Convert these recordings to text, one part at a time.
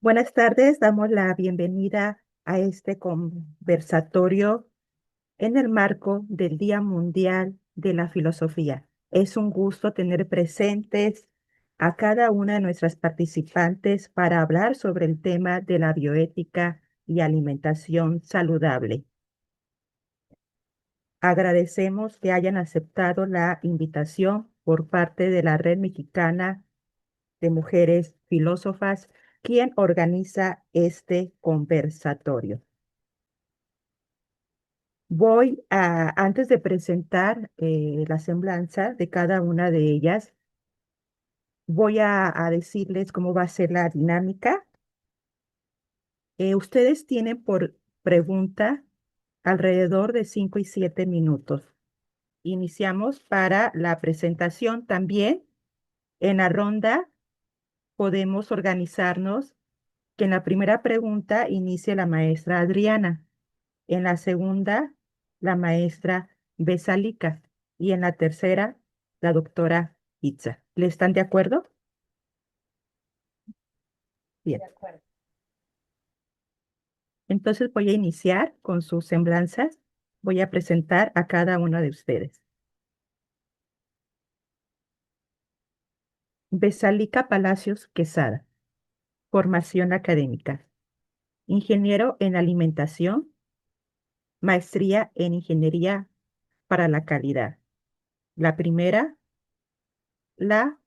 Buenas tardes, damos la bienvenida a este conversatorio en el marco del Día Mundial de la Filosofía. Es un gusto tener presentes a cada una de nuestras participantes para hablar sobre el tema de la bioética y alimentación saludable. Agradecemos que hayan aceptado la invitación por parte de la Red Mexicana de Mujeres Filósofas, quien organiza este conversatorio. Antes de presentar la semblanza de cada una de ellas, voy a decirles cómo va a ser la dinámica. Ustedes tienen por pregunta alrededor de 5 y 7 minutos. Iniciamos para la presentación también. En la ronda podemos organizarnos que en la primera pregunta inicie la maestra Adriana, en la segunda la maestra Besalika y en la tercera la doctora Itza. ¿Le están de acuerdo? Bien. De acuerdo. Entonces voy a iniciar con sus semblanzas. Voy a presentar a cada una de ustedes. Besalika Palacios Quesada, formación académica, ingeniero en alimentación, maestría en ingeniería para la calidad. La primera la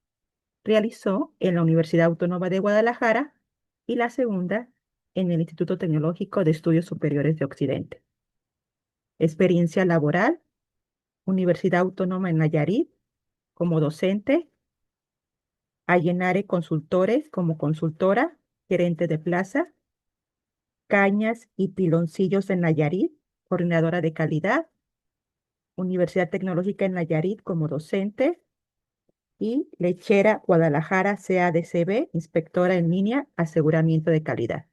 realizó en la Universidad Autónoma de Guadalajara y la segunda en el Instituto Tecnológico de Estudios Superiores de Occidente. Experiencia laboral, Universidad Autónoma en Nayarit como docente, Allenare Consultores como consultora, gerente de plaza, Cañas y Piloncillos en Nayarit, coordinadora de calidad, Universidad Tecnológica en Nayarit como docente y Lechera Guadalajara CADCB, inspectora en línea, aseguramiento de calidad.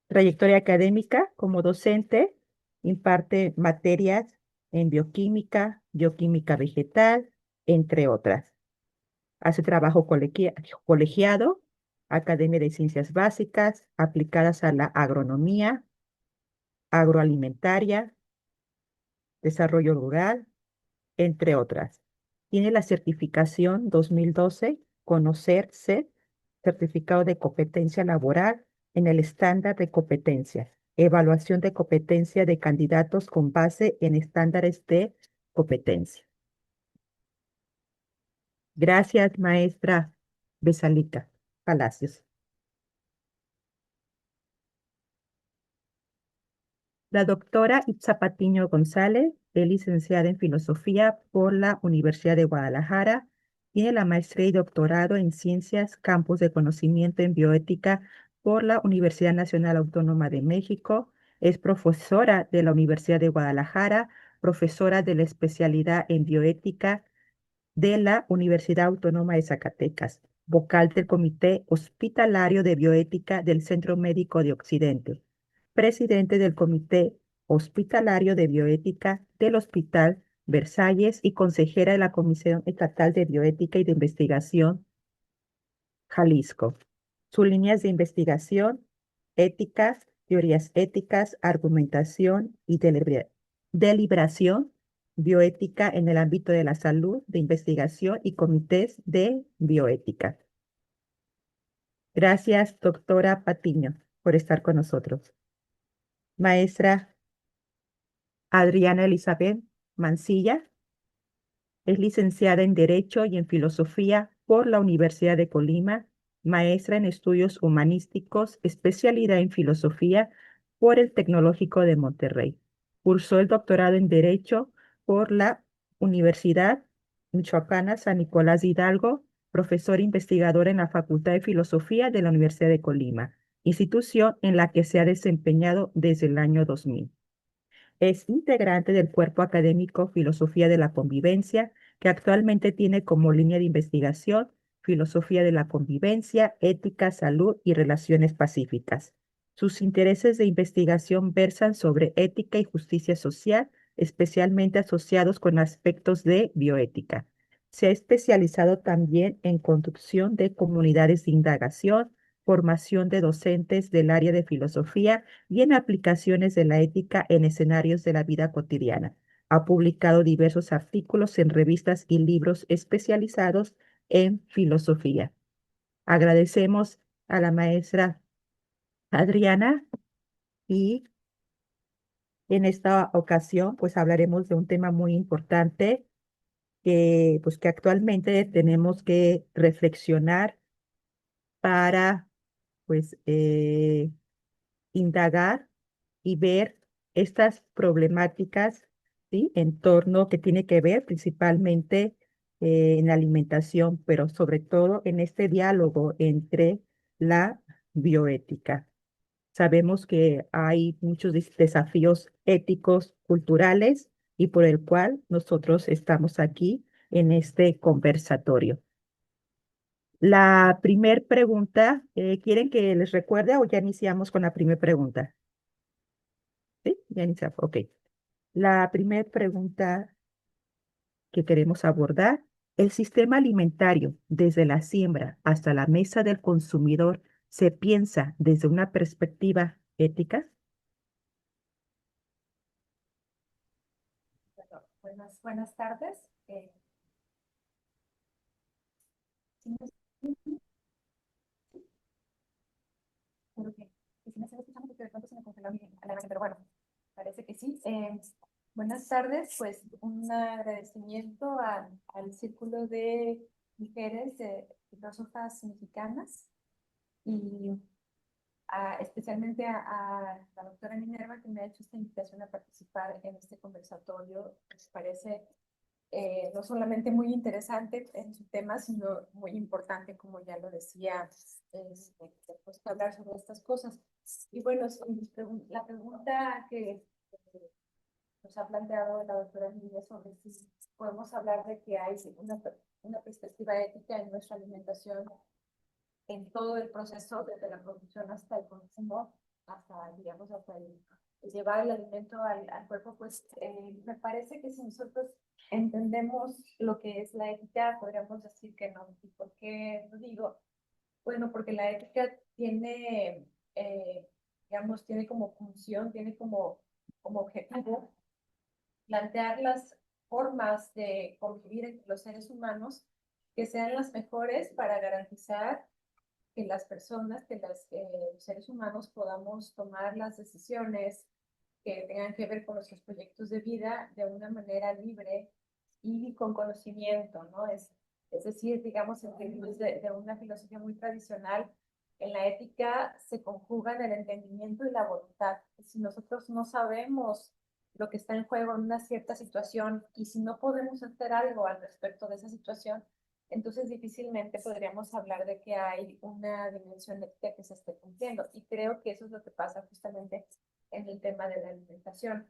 Trayectoria académica como docente, imparte materias en bioquímica, bioquímica vegetal, entre otras. Hace trabajo colegiado, Academia de Ciencias Básicas aplicadas a la agronomía, agroalimentaria, desarrollo rural, entre otras. Tiene la certificación 2012, Conocerse, certificado de competencia laboral en el estándar de competencias, evaluación de competencia de candidatos con base en estándares de competencia. Gracias, maestra Besalika Palacios. La doctora Itza Patiño González es licenciada en Filosofía por la Universidad de Guadalajara. Tiene la maestría y doctorado en Ciencias, Campus de Conocimiento en Bioética por la Universidad Nacional Autónoma de México. Es profesora de la Universidad de Guadalajara, profesora de la especialidad en bioética de la Universidad Autónoma de Zacatecas, vocal del Comité Hospitalario de Bioética del Centro Médico de Occidente, presidente del Comité Hospitalario de Bioética del Hospital Versalles y consejera de la Comisión Estatal de Bioética y de Investigación, Jalisco. Sus líneas de investigación, éticas, teorías éticas, argumentación y deliberación, bioética en el ámbito de la salud, de investigación y comités de bioética. Gracias, doctora Patiño, por estar con nosotros. Maestra Adriana Elizabeth Mancilla es licenciada en Derecho y en Filosofía por la Universidad de Colima, maestra en Estudios Humanísticos, especialidad en Filosofía por el Tecnológico de Monterrey. Cursó el doctorado en Derecho por la Universidad Michoacana San Nicolás de Hidalgo, profesor investigador en la Facultad de Filosofía de la Universidad de Colima, institución en la que se ha desempeñado desde el año 2000. Es integrante del cuerpo académico Filosofía de la Convivencia, que actualmente tiene como línea de investigación Filosofía de la Convivencia, Ética, Salud y Relaciones Pacíficas. Sus intereses de investigación versan sobre ética y justicia social, especialmente asociados con aspectos de bioética. Se ha especializado también en conducción de comunidades de indagación, formación de docentes del área de filosofía y en aplicaciones de la ética en escenarios de la vida cotidiana. Ha publicado diversos artículos en revistas y libros especializados en filosofía. Agradecemos a la maestra Adriana y en esta ocasión pues hablaremos de un tema muy importante que actualmente tenemos que reflexionar para pues indagar y ver estas problemáticas, ¿sí? En torno que tiene que ver principalmente en la alimentación, pero sobre todo en este diálogo entre la bioética. Sabemos que hay muchos desafíos éticos, culturales, y por el cual nosotros estamos aquí en este conversatorio. La primer pregunta, ¿quieren que les recuerde o ya iniciamos con la primera pregunta? Sí, ya iniciamos. Ok. La primera pregunta que queremos abordar, ¿el sistema alimentario desde la siembra hasta la mesa del consumidor se piensa desde una perspectiva ética? Bueno, buenas tardes. ¿Sí creo que sí me están escuchando porque de pronto se me congeló la imagen, pero bueno, parece que sí. Buenas tardes, pues un agradecimiento al Círculo de Mujeres de Filósofas Mexicanas y especialmente a la doctora Minerva que me ha hecho esta invitación a participar en este conversatorio. Me parece no solamente muy interesante en su tema, sino muy importante, como ya lo decía, pues, hablar sobre estas cosas. Y bueno, la pregunta que nos ha planteado la doctora Niña sobre si podemos hablar de que hay una perspectiva ética en nuestra alimentación en todo el proceso, desde la producción hasta el consumo, hasta, digamos, hasta el llevar el alimento al cuerpo, pues me parece que si nosotros entendemos lo que es la ética, podríamos decir que no. ¿Y por qué lo digo? Bueno, porque la ética tiene, digamos, tiene como función, tiene como objetivo plantear las formas de convivir entre los seres humanos que sean las mejores para garantizar que las personas, que los seres humanos podamos tomar las decisiones que tengan que ver con nuestros proyectos de vida de una manera libre y con conocimiento, ¿no? Es decir, digamos, en términos de una filosofía muy tradicional, en la ética se conjugan el entendimiento y la voluntad. Si nosotros no sabemos lo que está en juego en una cierta situación y si no podemos hacer algo al respecto de esa situación, entonces difícilmente podríamos hablar de que hay una dimensión ética que se esté cumpliendo. Y creo que eso es lo que pasa justamente en el tema de la alimentación.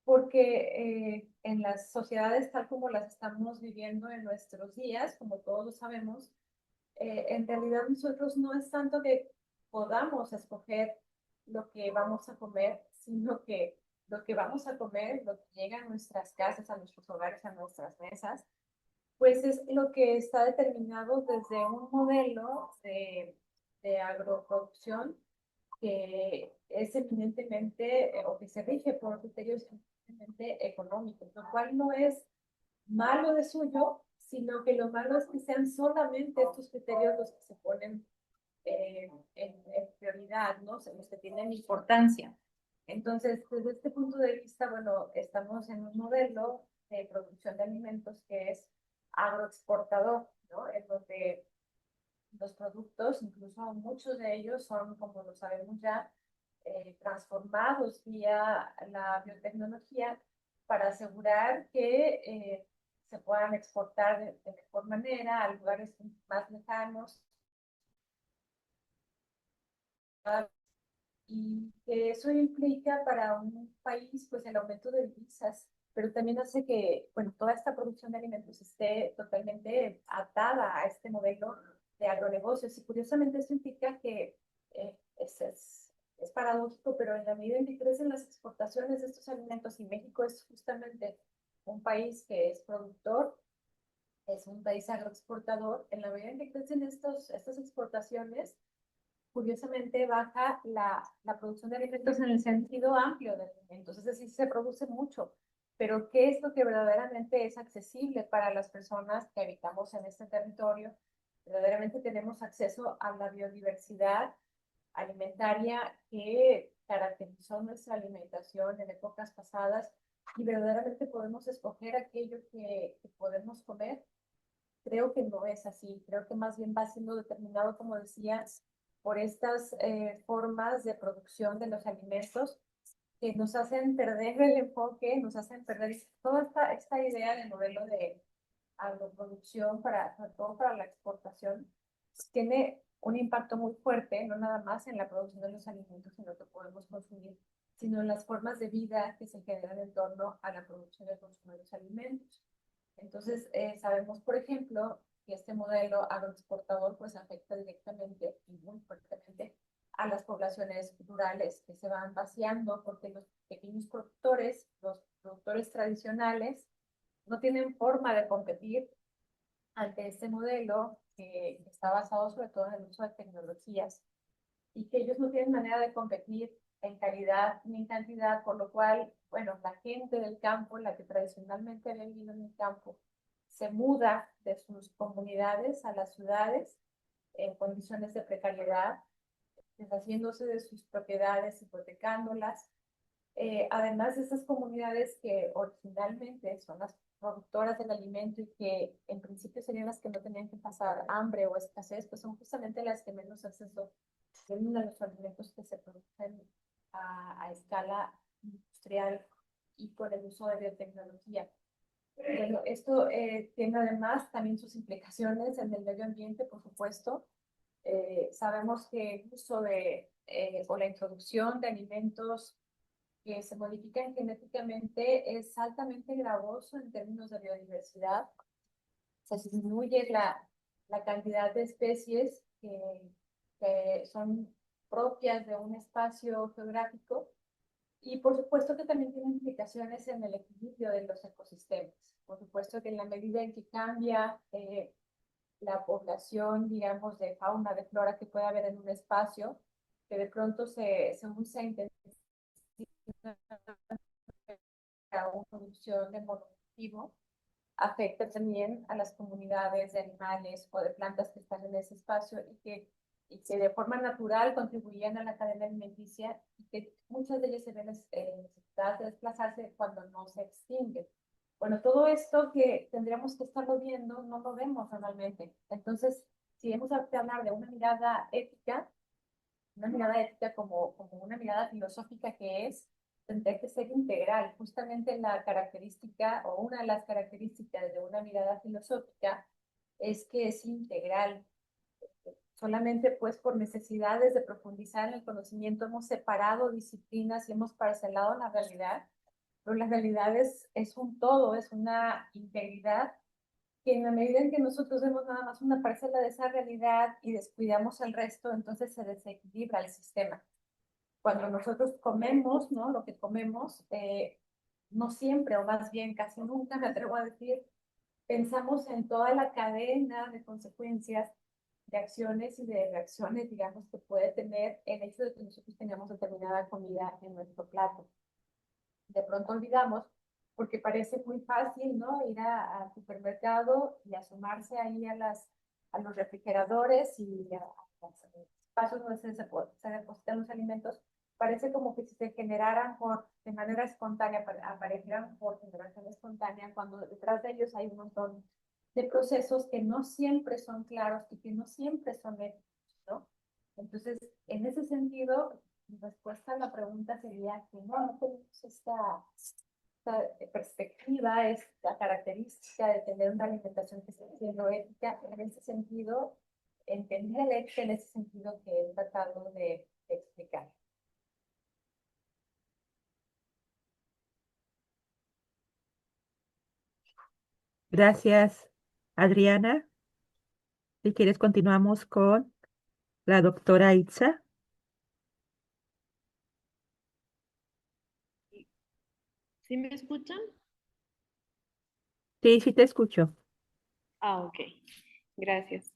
Porque en las sociedades tal como las estamos viviendo en nuestros días, como todos lo sabemos, en realidad nosotros no es tanto que podamos escoger lo que vamos a comer, sino que lo que vamos a comer, lo que llega a nuestras casas, a nuestros hogares, a nuestras mesas, pues es lo que está determinado desde un modelo de agroproducción que es eminentemente o que se rige por criterios eminentemente económicos, lo cual no es malo de suyo, sino que lo malo es que sean solamente estos criterios los que se ponen en prioridad, ¿no? Los que tienen importancia. Entonces, desde este punto de vista, bueno, estamos en un modelo de producción de alimentos que es agroexportador, ¿no? En donde los productos, incluso muchos de ellos son, como lo sabemos ya, transformados vía la biotecnología para asegurar que se puedan exportar de mejor manera a lugares más lejanos y que eso implica para un país pues el aumento de divisas, pero también hace que, bueno, toda esta producción de alimentos esté totalmente atada a este modelo de agronegocios y curiosamente eso implica que eh, es, es, es paradójico, pero en la medida en que crecen las exportaciones de estos alimentos y México es justamente un país que es productor, es un país agroexportador, en la medida en que crecen estas exportaciones, curiosamente baja la producción de alimentos en el sentido amplio de alimentos, es decir, se produce mucho, pero ¿qué es lo que verdaderamente es accesible para las personas que habitamos en este territorio? Verdaderamente tenemos acceso a la biodiversidad alimentaria que caracterizó nuestra alimentación en épocas pasadas y verdaderamente podemos escoger aquello que podemos comer. Creo que no es así, creo que más bien va siendo determinado, como decías, por estas formas de producción de los alimentos que nos hacen perder el enfoque, nos hacen perder toda esta idea de modelo de agroproducción, sobre todo para la exportación, tiene un impacto muy fuerte, no nada más en la producción de los alimentos en lo que podemos consumir, sino en las formas de vida que se generan en torno a la producción y el consumo de los alimentos. Entonces, sabemos, por ejemplo, que este modelo agroexportador pues afecta directamente y muy fuertemente a las poblaciones rurales que se van vaciando porque los pequeños productores, los productores tradicionales, no tienen forma de competir ante este modelo que está basado sobre todo en el uso de tecnologías y que ellos no tienen manera de competir en calidad ni en cantidad, por lo cual, bueno, la gente del campo, la que tradicionalmente había vivido en el campo, se muda de sus comunidades a las ciudades en condiciones de precariedad, deshaciéndose de sus propiedades, hipotecándolas. Además de estas comunidades que originalmente son las productoras del alimento y que en principio serían las que no tenían que pasar hambre o escasez, pues son justamente las que menos acceso tienen a los alimentos que se producen a escala industrial y por el uso de biotecnología. Bueno, esto tiene además también sus implicaciones en el medio ambiente, por supuesto. Sabemos que el uso o la introducción de alimentos que se modifican genéticamente es altamente gravoso en términos de biodiversidad. Se disminuye la cantidad de especies que son propias de un espacio geográfico y por supuesto que también tiene implicaciones en el equilibrio de los ecosistemas. Por supuesto que en la medida en que cambia la población, digamos, de fauna, de flora que puede haber en un espacio, que de pronto se usa intensivamente para una producción de monocultivo, afecta también a las comunidades de animales o de plantas que están en ese espacio y que de forma natural contribuían a la cadena alimenticia y que muchas de ellas se ven necesitadas de desplazarse cuando no se extinguen. Bueno, todo esto que tendríamos que estarlo viendo, no lo vemos normalmente. Entonces, si hemos de hablar de una mirada ética como una mirada filosófica que es, tendría que ser integral. Justamente la característica o una de las características de una mirada filosófica es que es integral. Solamente pues por necesidades de profundizar en el conocimiento hemos separado disciplinas y hemos parcelado la realidad, pero la realidad es un todo, es una integridad que en la medida en que nosotros vemos nada más una parcela de esa realidad y descuidamos el resto, entonces se desequilibra el sistema. Cuando nosotros comemos, ¿no? Lo que comemos, no siempre, o más bien casi nunca, me atrevo a decir, pensamos en toda la cadena de consecuencias, de acciones y de reacciones, digamos, que puede tener el hecho de que nosotros tengamos determinada comida en nuestro plato. De pronto olvidamos, porque parece muy fácil, ¿no? Ir al supermercado y asomarse ahí a los refrigeradores y a los espacios donde se depositan los alimentos. Parece como que si se generaran de manera espontánea, aparecieran por generación espontánea, cuando detrás de ellos hay un montón de procesos que no siempre son claros y que no siempre son éticos, ¿no? Entonces, en ese sentido, mi respuesta a la pregunta sería que no tenemos esta perspectiva, esta característica de tener una alimentación que esté siendo ética. En ese sentido, entender el ética en ese sentido que he tratado de explicar. Gracias, Adriana. Si quieres, continuamos con la doctora Itza. ¿Sí me escuchan? Sí, sí te escucho. Ah, ok. Gracias.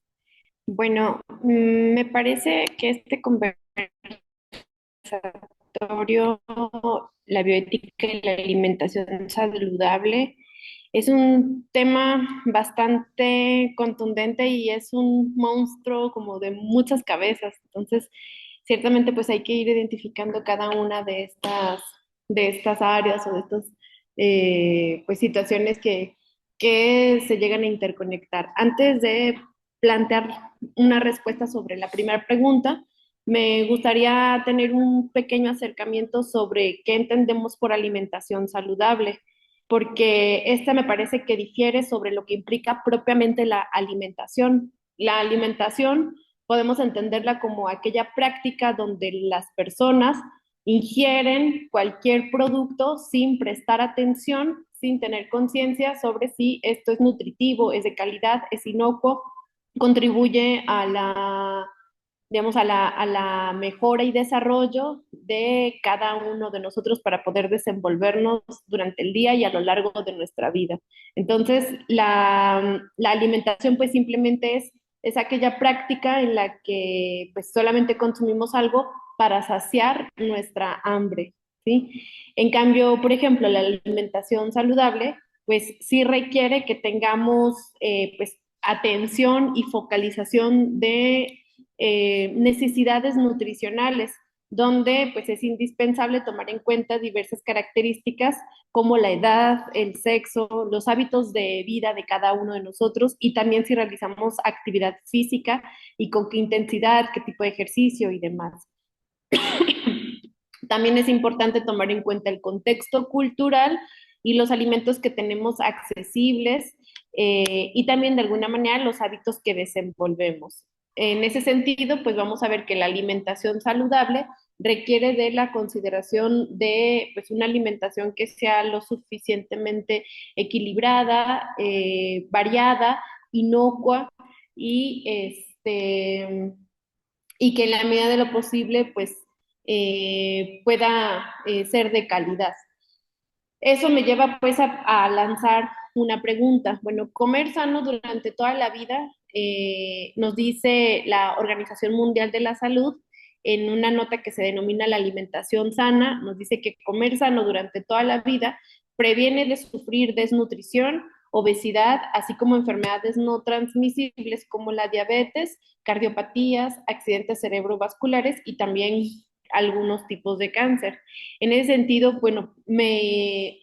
Bueno, me parece que este conversatorio, la bioética y la alimentación saludable, es un tema bastante contundente y es un monstruo como de muchas cabezas. Entonces, ciertamente pues hay que ir identificando cada una de estas áreas o de estas pues situaciones que se llegan a interconectar. Antes de plantear una respuesta sobre la primera pregunta, me gustaría tener un pequeño acercamiento sobre qué entendemos por alimentación saludable, porque esta me parece que difiere sobre lo que implica propiamente la alimentación. La alimentación podemos entenderla como aquella práctica donde las personas ingieren cualquier producto sin prestar atención, sin tener conciencia sobre si esto es nutritivo, es de calidad, es inocuo, contribuye a la, digamos, a la mejora y desarrollo de cada uno de nosotros para poder desenvolvernos durante el día y a lo largo de nuestra vida. Entonces, la alimentación pues simplemente es aquella práctica en la que pues solamente consumimos algo para saciar nuestra hambre, ¿sí? En cambio, por ejemplo, la alimentación saludable pues sí requiere que tengamos pues atención y focalización de necesidades nutricionales, donde pues es indispensable tomar en cuenta diversas características como la edad, el sexo, los hábitos de vida de cada uno de nosotros y también si realizamos actividad física y con qué intensidad, qué tipo de ejercicio y demás. También es importante tomar en cuenta el contexto cultural y los alimentos que tenemos accesibles y también de alguna manera los hábitos que desenvolvemos. En ese sentido, pues vamos a ver que la alimentación saludable requiere de la consideración de pues, una alimentación que sea lo suficientemente equilibrada, variada, inocua y, y que en la medida de lo posible pues pueda ser de calidad. Eso me lleva pues a lanzar una pregunta. Bueno, comer sano durante toda la vida, nos dice la Organización Mundial de la Salud en una nota que se denomina la alimentación sana, nos dice que comer sano durante toda la vida previene de sufrir desnutrición, obesidad, así como enfermedades no transmisibles como la diabetes, cardiopatías, accidentes cerebrovasculares y también algunos tipos de cáncer. En ese sentido, bueno, me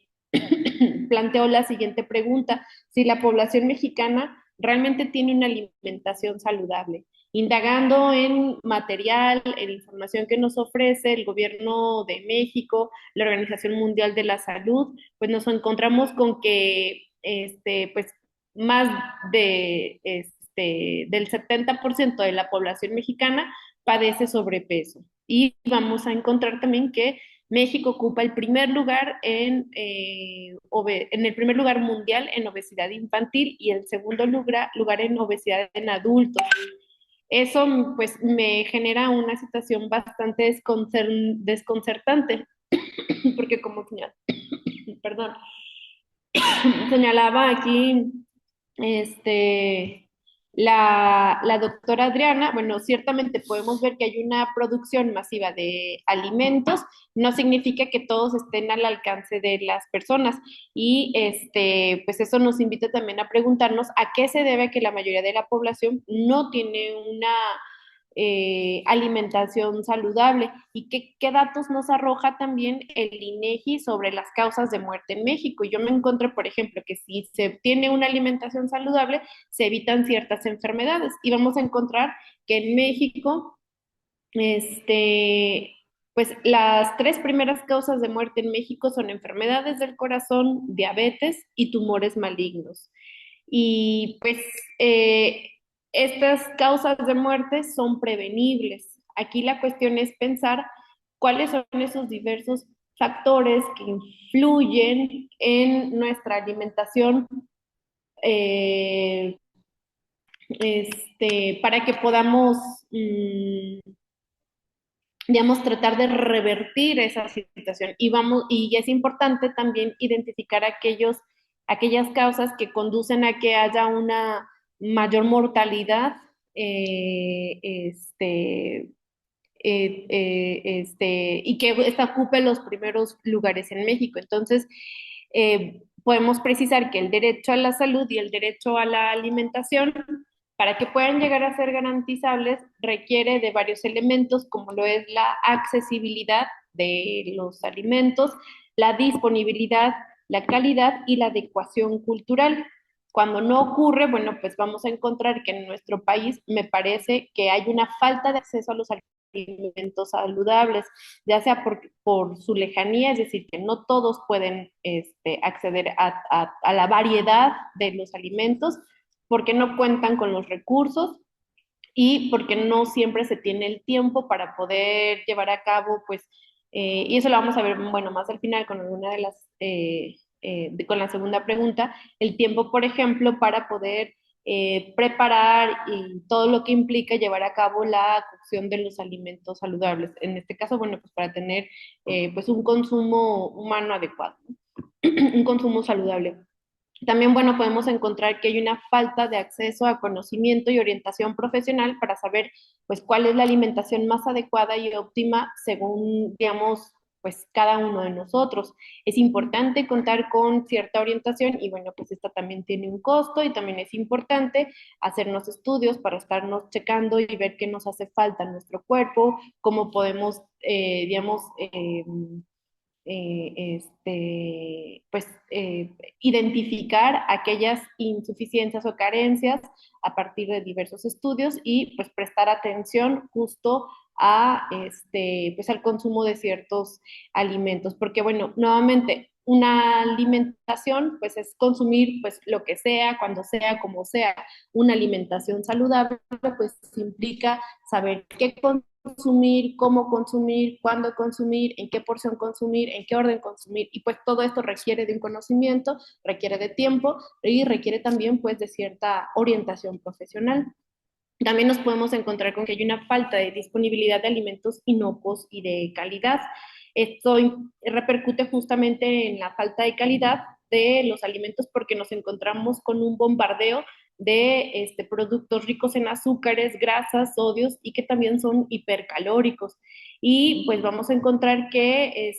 planteo la siguiente pregunta: si la población mexicana realmente tiene una alimentación saludable. Indagando en material, en información que nos ofrece el gobierno de México, la Organización Mundial de la Salud, pues nos encontramos con que pues más del 70% de la población mexicana padece sobrepeso. Y vamos a encontrar también que México ocupa el primer lugar en el primer lugar mundial en obesidad infantil y el segundo lugar en obesidad en adultos. Eso pues me genera una situación bastante desconcertante, porque como perdón, señalaba aquí este, la doctora Adriana, bueno, ciertamente podemos ver que hay una producción masiva de alimentos, no significa que todos estén al alcance de las personas y pues eso nos invita también a preguntarnos a qué se debe que la mayoría de la población no tiene una alimentación saludable y qué datos nos arroja también el INEGI sobre las causas de muerte en México. Yo me encontré, por ejemplo, que si se tiene una alimentación saludable, se evitan ciertas enfermedades y vamos a encontrar que en México, pues las tres primeras causas de muerte en México son enfermedades del corazón, diabetes y tumores malignos. Y pues eh, estas causas de muerte son prevenibles. Aquí la cuestión es pensar cuáles son esos diversos factores que influyen en nuestra alimentación eh, para que podamos, digamos, tratar de revertir esa situación. Y es importante también identificar aquellas causas que conducen a que haya una mayor mortalidad y que esta ocupe los primeros lugares en México. Entonces, podemos precisar que el derecho a la salud y el derecho a la alimentación, para que puedan llegar a ser garantizables, requiere de varios elementos, como lo es la accesibilidad de los alimentos, la disponibilidad, la calidad y la adecuación cultural. Cuando no ocurre, bueno, pues vamos a encontrar que en nuestro país me parece que hay una falta de acceso a los alimentos saludables, ya sea por su lejanía, es decir, que no todos pueden acceder a la variedad de los alimentos, porque no cuentan con los recursos y porque no siempre se tiene el tiempo para poder llevar a cabo, pues, y eso lo vamos a ver, bueno, más al final con alguna de las, con la segunda pregunta, el tiempo, por ejemplo, para poder preparar y todo lo que implica llevar a cabo la cocción de los alimentos saludables. En este caso, bueno, pues para tener pues un consumo humano adecuado, ¿no? Un consumo saludable. También, bueno, podemos encontrar que hay una falta de acceso a conocimiento y orientación profesional para saber, pues, cuál es la alimentación más adecuada y óptima según, digamos, pues, cada uno de nosotros. Es importante contar con cierta orientación y, bueno, pues, esta también tiene un costo y también es importante hacernos estudios para estarnos checando y ver qué nos hace falta en nuestro cuerpo, cómo podemos, digamos, pues, identificar aquellas insuficiencias o carencias a partir de diversos estudios y pues prestar atención justo a pues al consumo de ciertos alimentos, porque bueno, nuevamente una alimentación pues es consumir pues lo que sea, cuando sea, como sea. Una alimentación saludable pues implica saber qué consumir, cómo consumir, cuándo consumir, en qué porción consumir, en qué orden consumir. Y pues todo esto requiere de un conocimiento, requiere de tiempo y requiere también pues de cierta orientación profesional. También nos podemos encontrar con que hay una falta de disponibilidad de alimentos inocuos y de calidad. Esto repercute justamente en la falta de calidad de los alimentos porque nos encontramos con un bombardeo de productos ricos en azúcares, grasas, sodios y que también son hipercalóricos. Y pues vamos a encontrar que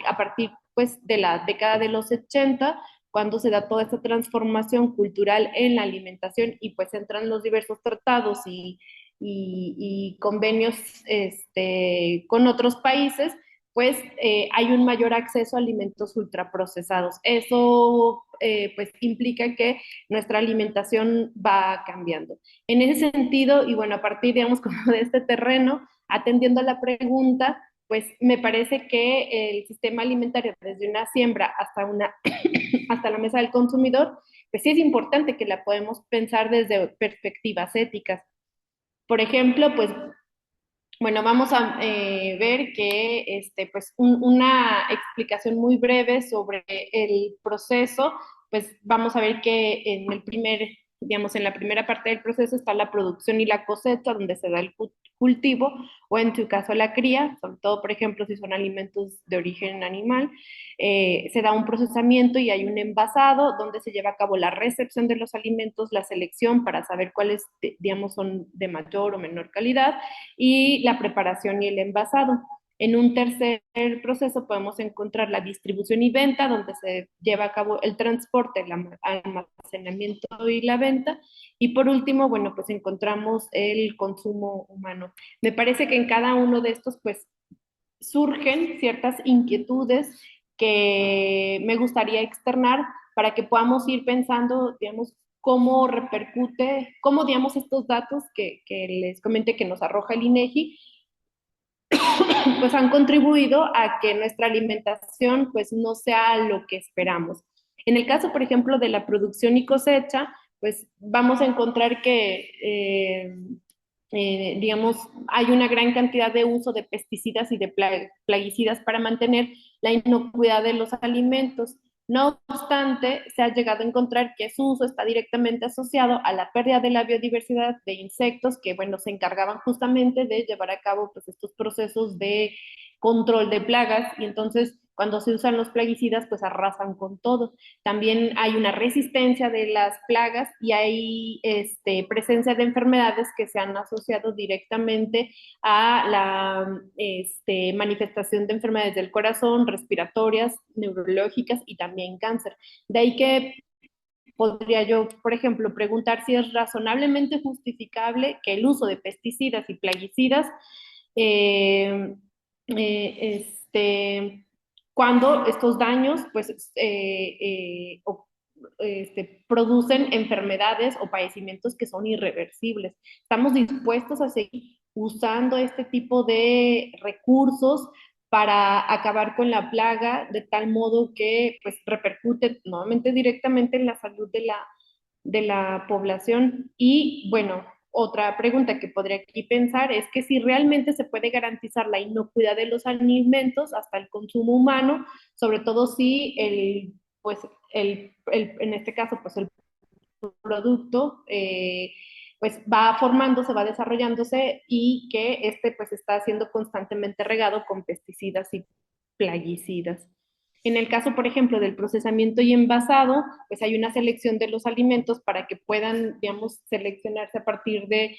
a partir pues, de la década de los 80 cuando se da toda esta transformación cultural en la alimentación y pues entran los diversos tratados y convenios con otros países, pues hay un mayor acceso a alimentos ultraprocesados. Eso pues implica que nuestra alimentación va cambiando. En ese sentido, y bueno, a partir, digamos, como de este terreno, atendiendo a la pregunta, pues me parece que el sistema alimentario, desde una siembra hasta la mesa del consumidor, pues sí es importante que la podemos pensar desde perspectivas éticas. Por ejemplo, pues bueno, vamos a ver que pues una explicación muy breve sobre el proceso, pues vamos a ver que digamos, en la primera parte del proceso está la producción y la cosecha, donde se da el cultivo, o en tu caso la cría, sobre todo, por ejemplo, si son alimentos de origen animal, se da un procesamiento y hay un envasado donde se lleva a cabo la recepción de los alimentos, la selección para saber cuáles, digamos, son de mayor o menor calidad y la preparación y el envasado. En un tercer proceso podemos encontrar la distribución y venta, donde se lleva a cabo el transporte, el almacenamiento y la venta. Y por último, bueno, pues encontramos el consumo humano. Me parece que en cada uno de estos, pues, surgen ciertas inquietudes que me gustaría externar para que podamos ir pensando, digamos, cómo repercute, cómo, digamos, estos datos que les comenté que nos arroja el INEGI, pues han contribuido a que nuestra alimentación pues no sea lo que esperamos. En el caso, por ejemplo, de la producción y cosecha, pues vamos a encontrar que, digamos, hay una gran cantidad de uso de pesticidas y de plaguicidas para mantener la inocuidad de los alimentos. No obstante, se ha llegado a encontrar que su uso está directamente asociado a la pérdida de la biodiversidad de insectos que, bueno, se encargaban justamente de llevar a cabo pues, estos procesos de control de plagas y entonces Cuando se usan los plaguicidas, pues arrasan con todo. También hay una resistencia de las plagas y hay presencia de enfermedades que se han asociado directamente a la manifestación de enfermedades del corazón, respiratorias, neurológicas y también cáncer. De ahí que podría yo, por ejemplo, preguntar si es razonablemente justificable que el uso de pesticidas y plaguicidas eh, cuando estos daños pues producen enfermedades o padecimientos que son irreversibles. Estamos dispuestos a seguir usando este tipo de recursos para acabar con la plaga de tal modo que pues repercute nuevamente directamente en la salud de la población. Y bueno, otra pregunta que podría aquí pensar es que si realmente se puede garantizar la inocuidad de los alimentos hasta el consumo humano, sobre todo si pues, en este caso, pues el producto pues va formándose, va desarrollándose y que pues está siendo constantemente regado con pesticidas y plaguicidas. En el caso, por ejemplo, del procesamiento y envasado, pues hay una selección de los alimentos para que puedan, digamos, seleccionarse a partir de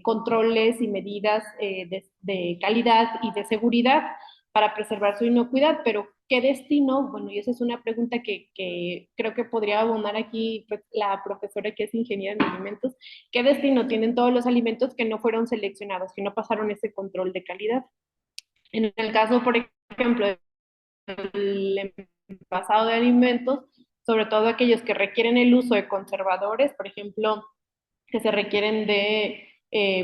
controles y medidas de calidad y de seguridad para preservar su inocuidad, pero ¿qué destino? Bueno, y esa es una pregunta que creo que podría abonar aquí pues, la profesora que es ingeniera en alimentos. ¿Qué destino tienen todos los alimentos que no fueron seleccionados, que no pasaron ese control de calidad? En el caso, por ejemplo, del envasado de alimentos, sobre todo aquellos que requieren el uso de conservadores, por ejemplo, que se requieren de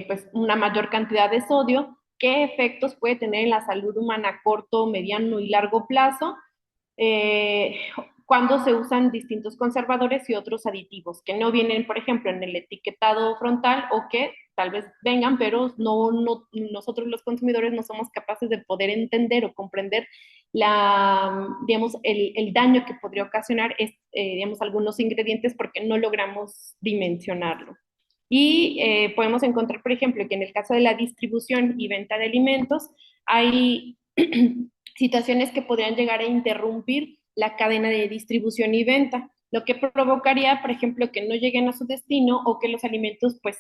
pues una mayor cantidad de sodio, qué efectos puede tener en la salud humana a corto, mediano y largo plazo eh, cuando se usan distintos conservadores y otros aditivos que no vienen, por ejemplo, en el etiquetado frontal o que tal vez vengan, pero nosotros los consumidores no somos capaces de poder entender o comprender digamos, el daño que podría ocasionar digamos, algunos ingredientes porque no logramos dimensionarlo. Y podemos encontrar, por ejemplo, que en el caso de la distribución y venta de alimentos, hay situaciones que podrían llegar a interrumpir la cadena de distribución y venta, lo que provocaría, por ejemplo, que no lleguen a su destino o que los alimentos, pues,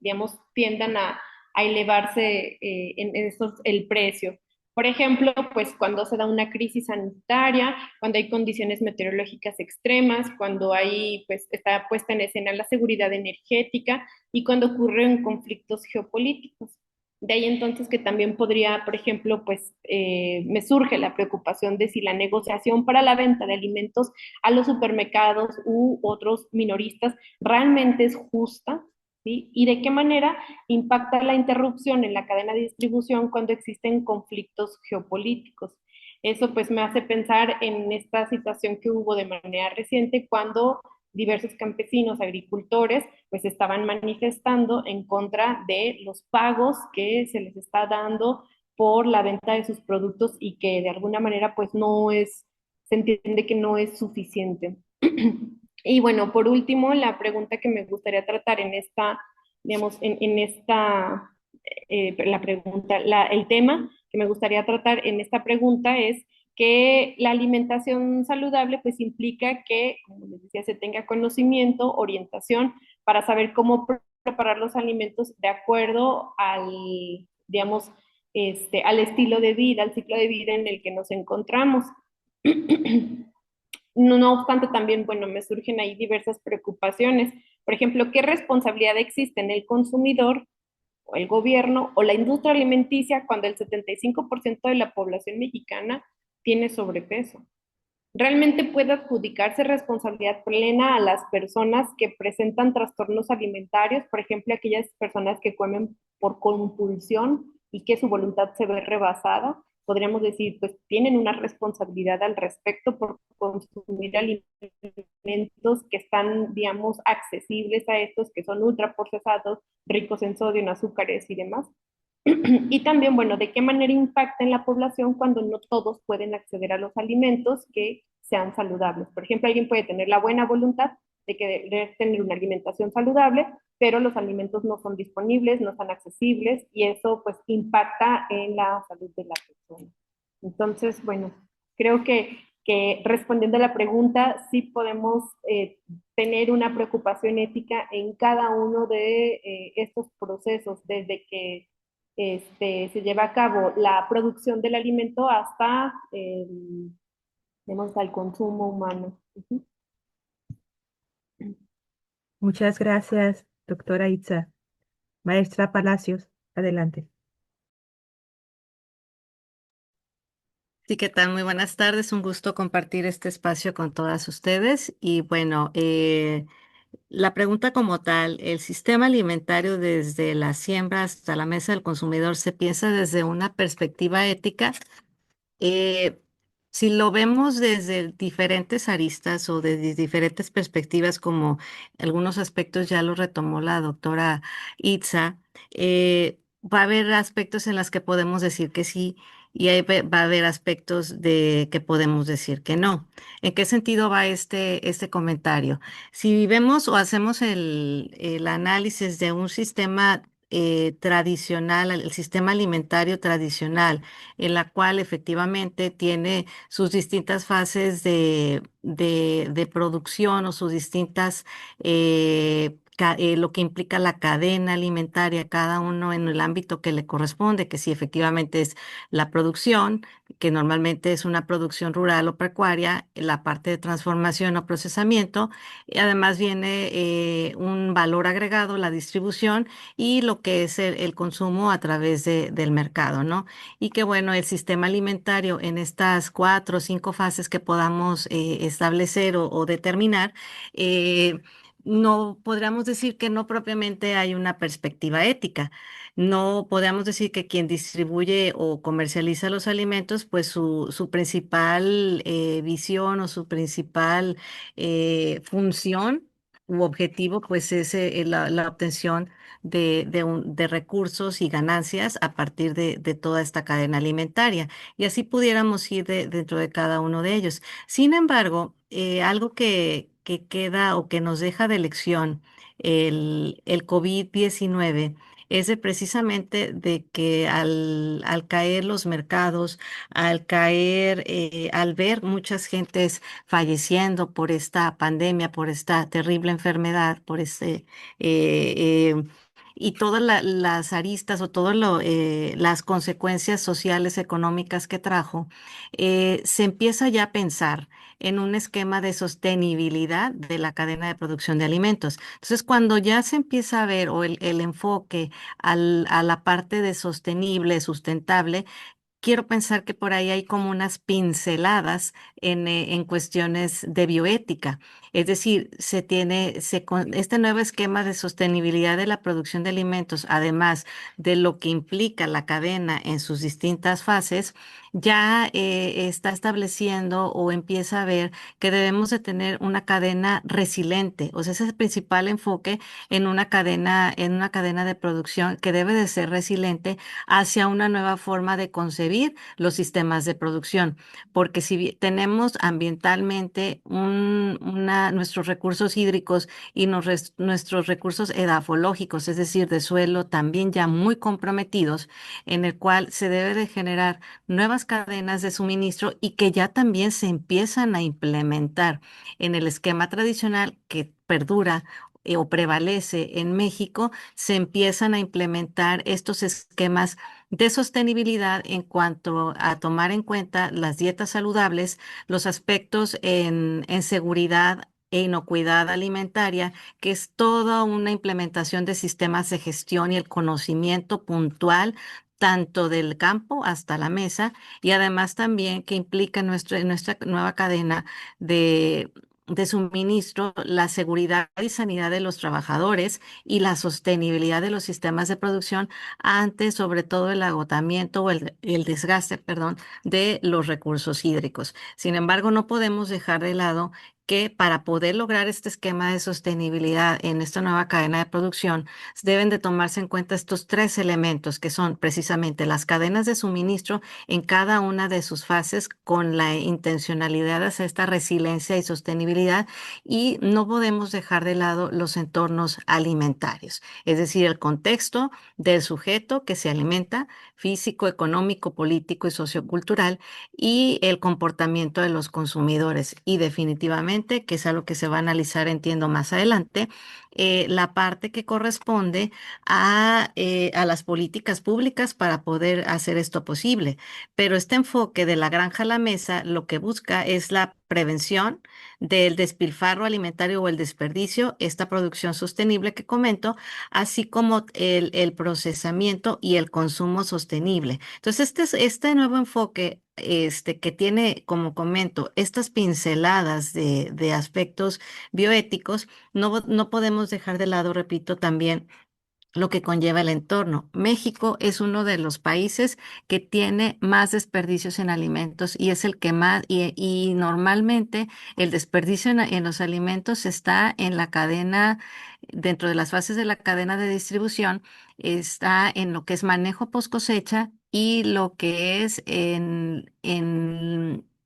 digamos, tiendan a elevarse en estos, el precio. Por ejemplo, pues cuando se da una crisis sanitaria, cuando hay condiciones meteorológicas extremas, cuando hay, pues, está puesta en escena la seguridad energética y cuando ocurren conflictos geopolíticos. De ahí entonces que también podría, por ejemplo, pues me surge la preocupación de si la negociación para la venta de alimentos a los supermercados u otros minoristas realmente es justa, ¿sí? Y de qué manera impacta la interrupción en la cadena de distribución cuando existen conflictos geopolíticos. Eso pues me hace pensar en esta situación que hubo de manera reciente cuando diversos campesinos, agricultores, pues estaban manifestando en contra de los pagos que se les está dando por la venta de sus productos y que de alguna manera pues no es, se entiende que no es suficiente. Y bueno, por último, la pregunta que me gustaría tratar en esta, digamos, en esta, la pregunta, el tema que me gustaría tratar en esta pregunta es que la alimentación saludable pues implica que, como les decía, se tenga conocimiento, orientación para saber cómo preparar los alimentos de acuerdo al, digamos, al estilo de vida, al ciclo de vida en el que nos encontramos. No obstante, también, bueno, me surgen ahí diversas preocupaciones. Por ejemplo, ¿qué responsabilidad existe en el consumidor o el gobierno o la industria alimenticia cuando el 75% de la población mexicana tiene sobrepeso? ¿Realmente puede adjudicarse responsabilidad plena a las personas que presentan trastornos alimentarios, por ejemplo, aquellas personas que comen por compulsión y que su voluntad se ve rebasada? Podríamos decir, pues tienen una responsabilidad al respecto por consumir alimentos que están, digamos, accesibles a estos que son ultraprocesados, ricos en sodio, en azúcares y demás. Y también, bueno, de qué manera impacta en la población cuando no todos pueden acceder a los alimentos que sean saludables. Por ejemplo, alguien puede tener la buena voluntad de querer tener una alimentación saludable, pero los alimentos no son disponibles, no son accesibles y eso pues impacta en la salud de la persona. Entonces, bueno, creo que respondiendo a la pregunta, sí podemos tener una preocupación ética en cada uno de estos procesos, desde que se lleva a cabo la producción del alimento hasta, digamos, al consumo humano. Ujú. Muchas gracias, doctora Itza. Maestra Palacios, adelante. Sí, ¿qué tal? Muy buenas tardes. Un gusto compartir este espacio con todas ustedes. Y bueno, la pregunta como tal, ¿el sistema alimentario desde la siembra hasta la mesa del consumidor se piensa desde una perspectiva ética? Eh, si lo vemos desde diferentes aristas o desde diferentes perspectivas, como algunos aspectos ya lo retomó la doctora Itza, va a haber aspectos en los que podemos decir que sí y va a haber aspectos de que podemos decir que no. ¿En qué sentido va este comentario? Si vemos o hacemos el análisis de un sistema tradicional, el sistema alimentario tradicional, en la cual efectivamente tiene sus distintas fases de producción o sus distintas, lo que implica la cadena alimentaria, cada uno en el ámbito que le corresponde, que sí efectivamente es la producción, que normalmente es una producción rural o pecuaria, la parte de transformación o procesamiento, y además viene un valor agregado, la distribución y lo que es el consumo a través del mercado, ¿no? Y que bueno, el sistema alimentario en estas 4 o 5 fases que podamos establecer o determinar, eh, no podríamos decir que no propiamente hay una perspectiva ética. No podríamos decir que quien distribuye o comercializa los alimentos, pues su principal visión o su principal función u objetivo, pues es la obtención de recursos y ganancias a partir de toda esta cadena alimentaria. Y así pudiéramos ir dentro de cada uno de ellos. Sin embargo, algo que queda o que nos deja de lección el COVID-19 es precisamente de que al caer los mercados, al caer, al ver muchas gentes falleciendo por esta pandemia, por esta terrible enfermedad, por y todas las aristas o todas las consecuencias sociales, económicas que trajo, se empieza ya a pensar en un esquema de sostenibilidad de la cadena de producción de alimentos. Entonces, cuando ya se empieza a ver o el enfoque a la parte de sostenible, sustentable, quiero pensar que por ahí hay como unas pinceladas en cuestiones de bioética. Es decir, este nuevo esquema de sostenibilidad de la producción de alimentos, además de lo que implica la cadena en sus distintas fases, ya está estableciendo o empieza a ver que debemos de tener una cadena resiliente. O sea, ese es el principal enfoque en una cadena de producción que debe de ser resiliente hacia una nueva forma de concebir los sistemas de producción, porque si tenemos ambientalmente nuestros recursos hídricos y nuestros recursos edafológicos, es decir, de suelo, también ya muy comprometidos, en el cual se debe de generar nuevas cadenas de suministro y que ya también se empiezan a implementar en el esquema tradicional que perdura o prevalece en México, se empiezan a implementar estos esquemas de sostenibilidad en cuanto a tomar en cuenta las dietas saludables, los aspectos en seguridad e inocuidad alimentaria, que es toda una implementación de sistemas de gestión y el conocimiento puntual tanto del campo hasta la mesa, y además también que implica en nuestra nueva cadena de suministro, la seguridad y sanidad de los trabajadores y la sostenibilidad de los sistemas de producción ante sobre todo el agotamiento o el desgaste, perdón, de los recursos hídricos. Sin embargo, no podemos dejar de lado que para poder lograr este esquema de sostenibilidad en esta nueva cadena de producción, deben de tomarse en cuenta estos tres elementos, que son precisamente las cadenas de suministro en cada una de sus fases, con la intencionalidad de hacer esta resiliencia y sostenibilidad, y no podemos dejar de lado los entornos alimentarios, es decir, el contexto del sujeto que se alimenta, físico, económico, político y sociocultural, y el comportamiento de los consumidores. Y definitivamente, que es algo que se va a analizar, entiendo, más adelante, la parte que corresponde a las políticas públicas para poder hacer esto posible. Pero este enfoque de la granja a la mesa lo que busca es la prevención del despilfarro alimentario o el desperdicio, esta producción sostenible que comento, así como el procesamiento y el consumo sostenible. Entonces, este nuevo enfoque, que tiene, como comento, estas pinceladas de aspectos bioéticos, no podemos dejar de lado, repito, también lo que conlleva el entorno. México es uno de los países que tiene más desperdicios en alimentos y es el que más, y normalmente el desperdicio en los alimentos está en la cadena, dentro de las fases de la cadena de distribución, está en lo que es manejo post cosecha y lo que es en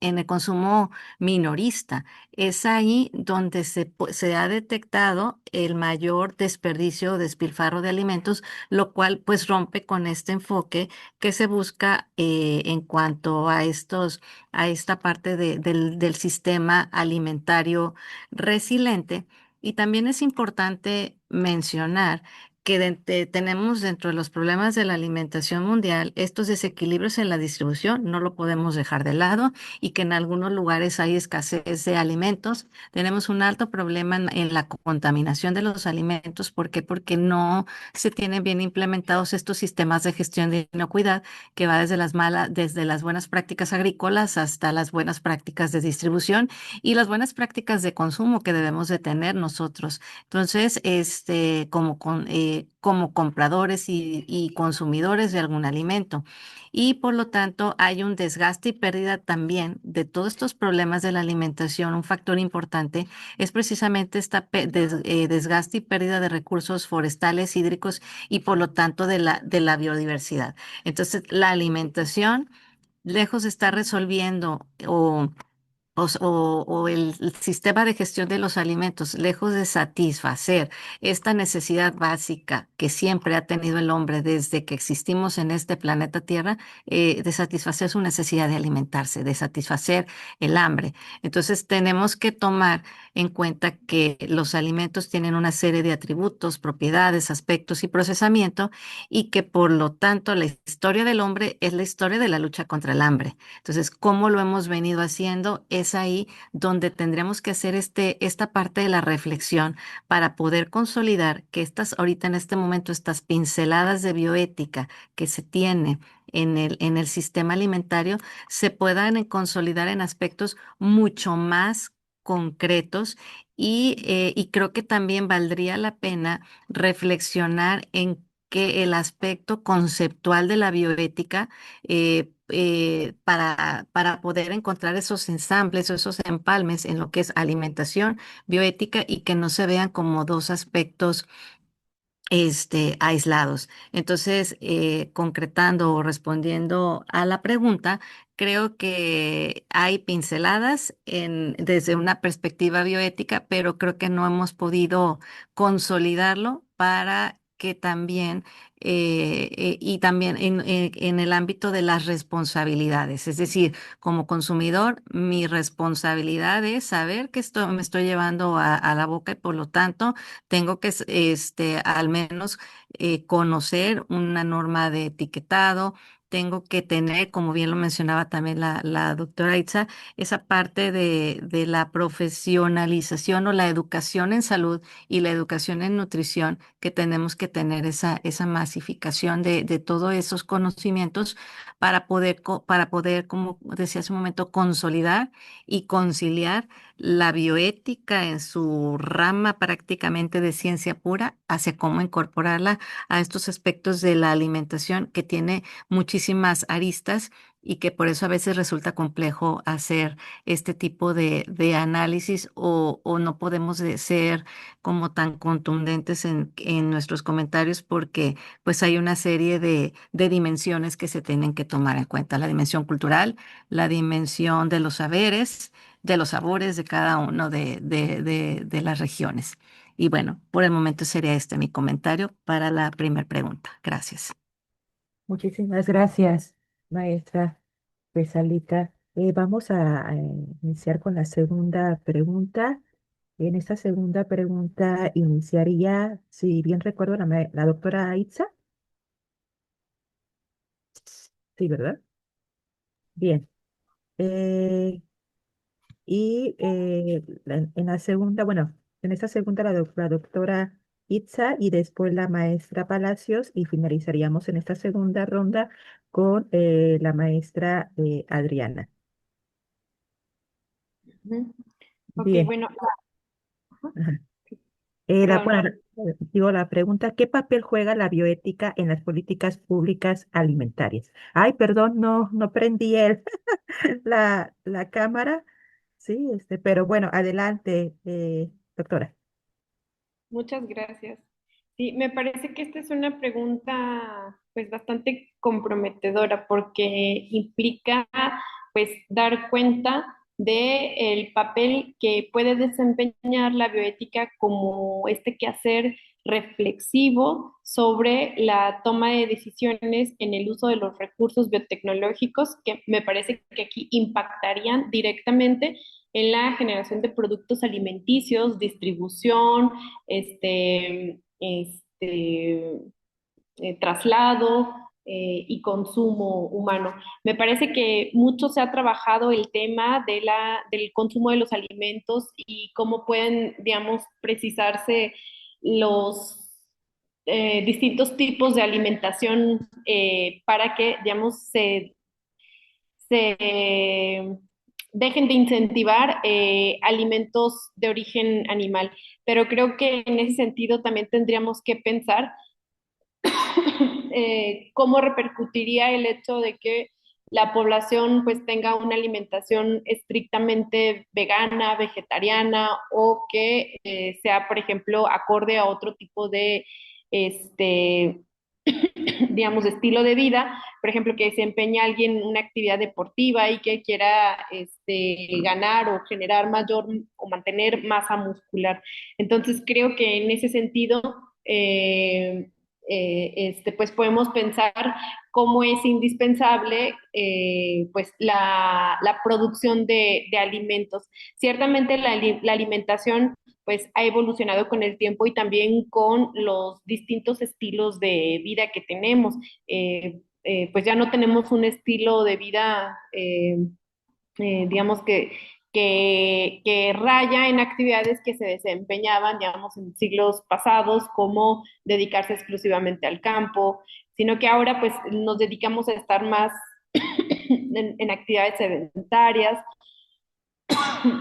el consumo minorista. Es ahí donde se ha detectado el mayor desperdicio o despilfarro de alimentos, lo cual pues rompe con este enfoque que se busca en cuanto a a esta parte del sistema alimentario resiliente. Y también es importante mencionar que tenemos dentro de los problemas de la alimentación mundial estos desequilibrios en la distribución, no lo podemos dejar de lado, y que en algunos lugares hay escasez de alimentos. Tenemos un alto problema en la contaminación de los alimentos. ¿Por qué? Porque no se tienen bien implementados estos sistemas de gestión de inocuidad, que va desde las buenas prácticas agrícolas hasta las buenas prácticas de distribución y las buenas prácticas de consumo que debemos de tener nosotros. Entonces, como compradores y consumidores de algún alimento. Y por lo tanto hay un desgaste y pérdida también de todos estos problemas de la alimentación. Un factor importante es precisamente desgaste y pérdida de recursos forestales, hídricos y por lo tanto de la biodiversidad. Entonces, la alimentación, lejos de estar resolviendo o el sistema de gestión de los alimentos, lejos de satisfacer esta necesidad básica que siempre ha tenido el hombre desde que existimos en este planeta Tierra, de satisfacer su necesidad de alimentarse, de satisfacer el hambre. Entonces tenemos que tomar en cuenta que los alimentos tienen una serie de atributos, propiedades, aspectos y procesamiento, y que por lo tanto la historia del hombre es la historia de la lucha contra el hambre. Entonces, ¿cómo lo hemos venido haciendo? Es ahí donde tendremos que hacer esta parte de la reflexión para poder consolidar que ahorita en este momento, estas pinceladas de bioética que se tiene en el sistema alimentario, se puedan consolidar en aspectos mucho más concretos. Y creo que también valdría la pena reflexionar en que el aspecto conceptual de la bioética, para poder encontrar esos ensambles o esos empalmes en lo que es alimentación, bioética, y que no se vean como dos aspectos aislados. Entonces, concretando o respondiendo a la pregunta, creo que hay pinceladas desde una perspectiva bioética, pero creo que no hemos podido consolidarlo para que también, y también en el ámbito de las responsabilidades. Es decir, como consumidor, mi responsabilidad es saber que esto me estoy llevando a la boca, y por lo tanto tengo que al menos conocer una norma de etiquetado. Tengo que tener, como bien lo mencionaba también la doctora Itza, esa parte de la profesionalización o la educación en salud y la educación en nutrición, que tenemos que tener esa masificación de todos esos conocimientos para poder, como decía hace un momento, consolidar y conciliar la bioética en su rama prácticamente de ciencia pura, hacia cómo incorporarla a estos aspectos de la alimentación, que tiene muchísimas aristas y que por eso a veces resulta complejo hacer este tipo de análisis o no podemos ser como tan contundentes en nuestros comentarios porque pues hay una serie de dimensiones que se tienen que tomar en cuenta, la dimensión cultural, la dimensión de los saberes, de los sabores de cada uno de las regiones. Y bueno, por el momento sería este mi comentario para la primera pregunta. Gracias. Muchísimas gracias, maestra Pesalita. Vamos a iniciar con la segunda pregunta. En esta segunda pregunta iniciaría, si bien recuerdo, la doctora Aitza. Sí, ¿verdad? Bien. Eh, en la segunda, bueno, en esta segunda la doctora Itza y después la maestra Palacios y finalizaríamos en esta segunda ronda con la maestra Adriana. Ujú. Ok, Bien. bueno, Ajá. perdón. Bueno, digo la pregunta, ¿qué papel juega la bioética en las políticas públicas alimentarias? Ay, perdón, no prendí la cámara. Sí, pero bueno, adelante, doctora. Muchas gracias. Sí, me parece que esta es una pregunta pues bastante comprometedora porque implica pues dar cuenta de el papel que puede desempeñar la bioética como este quehacer reflexivo sobre la toma de decisiones en el uso de los recursos biotecnológicos que me parece que aquí impactarían directamente en la generación de productos alimenticios, distribución, traslado y consumo humano. Me parece que mucho se ha trabajado el tema del consumo de los alimentos y cómo pueden, digamos, precisarse los distintos tipos de alimentación para que, digamos, se dejen de incentivar alimentos de origen animal. Pero creo que en ese sentido también tendríamos que pensar cómo repercutiría el hecho de que la población pues tenga una alimentación estrictamente vegana, vegetariana o que sea, por ejemplo, acorde a otro tipo de este, digamos, de estilo de vida, por ejemplo, que desempeña alguien una actividad deportiva y que quiera ganar o generar mayor o mantener masa muscular. Entonces, creo que en ese sentido, pues podemos pensar cómo es indispensable pues la producción de alimentos. Ciertamente la alimentación pues ha evolucionado con el tiempo y también con los distintos estilos de vida que tenemos. Pues ya no tenemos un estilo de vida, digamos que raya en actividades que se desempeñaban, digamos, en siglos pasados, como dedicarse exclusivamente al campo, sino que ahora pues nos dedicamos a estar más en actividades sedentarias,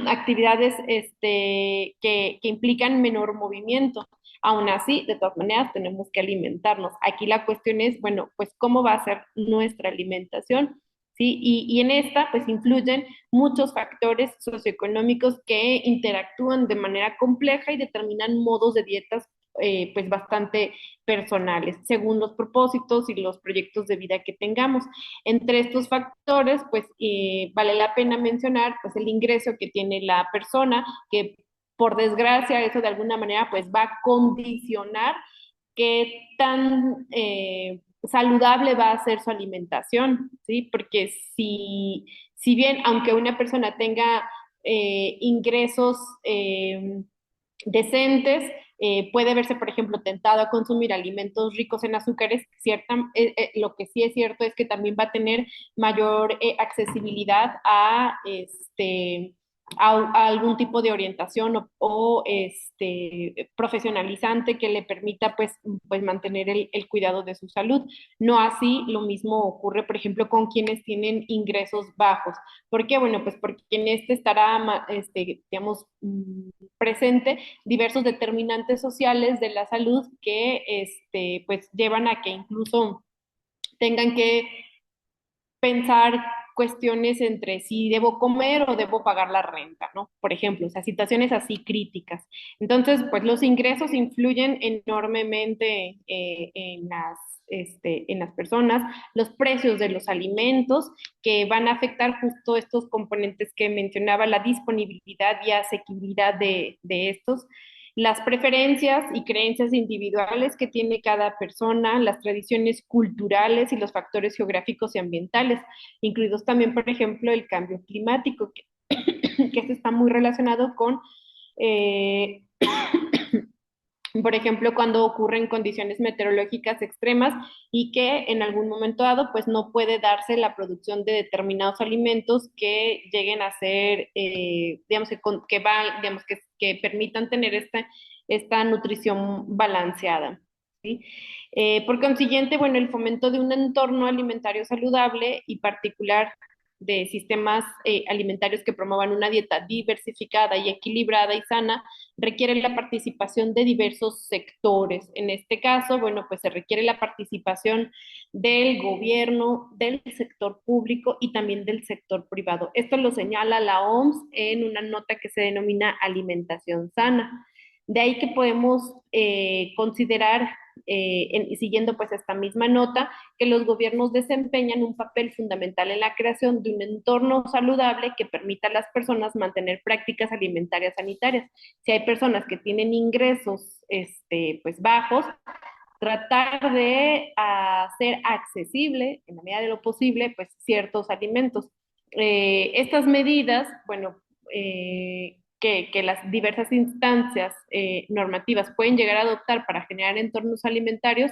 actividades que implican menor movimiento. Aún así, de todas maneras, tenemos que alimentarnos. Aquí la cuestión es, bueno, pues cómo va a ser nuestra alimentación, ¿sí? Y en esta, pues influyen muchos factores socioeconómicos que interactúan de manera compleja y determinan modos de dietas, pues bastante personales, según los propósitos y los proyectos de vida que tengamos. Entre estos factores, pues vale la pena mencionar pues el ingreso que tiene la persona, que por desgracia eso de alguna manera pues va a condicionar qué tan saludable va a ser su alimentación, ¿sí? Porque si bien aunque una persona tenga ingresos decentes, puede verse, por ejemplo, tentado a consumir alimentos ricos en azúcares, lo que sí es cierto es que también va a tener mayor accesibilidad a algún tipo de orientación profesionalizante que le permita pues mantener el cuidado de su salud. No así lo mismo ocurre, por ejemplo, con quienes tienen ingresos bajos. ¿Por qué? Bueno, pues porque en estará, digamos, presente diversos determinantes sociales de la salud que pues llevan a que incluso tengan que pensar cuestiones entre si debo comer o debo pagar la renta, ¿no? Por ejemplo, o sea, situaciones así críticas. Entonces, pues los ingresos influyen enormemente en las personas, los precios de los alimentos que van a afectar justo estos componentes que mencionaba, la disponibilidad y asequibilidad de estos, las preferencias y creencias individuales que tiene cada persona, las tradiciones culturales y los factores geográficos y ambientales, incluidos también, por ejemplo, el cambio climático, que esto está muy relacionado con eh, por ejemplo, cuando ocurren condiciones meteorológicas extremas y que en algún momento dado, pues no puede darse la producción de determinados alimentos que lleguen a ser, digamos, digamos, que permitan tener esta nutrición balanceada. ¿Sí? Por consiguiente, bueno, el fomento de un entorno alimentario saludable y particular de sistemas alimentarios que promuevan una dieta diversificada y equilibrada y sana requiere la participación de diversos sectores. En este caso, bueno, pues se requiere la participación del gobierno, del sector público y también del sector privado. Esto lo señala la OMS en una nota que se denomina alimentación sana. De ahí que podemos considerar, siguiendo pues esta misma nota, que los gobiernos desempeñan un papel fundamental en la creación de un entorno saludable que permita a las personas mantener prácticas alimentarias sanitarias. Si hay personas que tienen ingresos pues bajos, tratar de hacer accesible, en la medida de lo posible, pues ciertos alimentos. Estas medidas, bueno, que las diversas instancias normativas pueden llegar a adoptar para generar entornos alimentarios,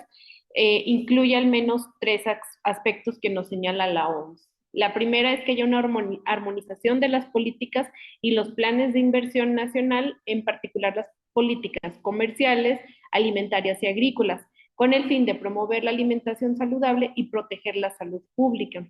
incluye al menos tres aspectos que nos señala la OMS. La primera es que haya una armonización de las políticas y los planes de inversión nacional, en particular las políticas comerciales, alimentarias y agrícolas, con el fin de promover la alimentación saludable y proteger la salud pública.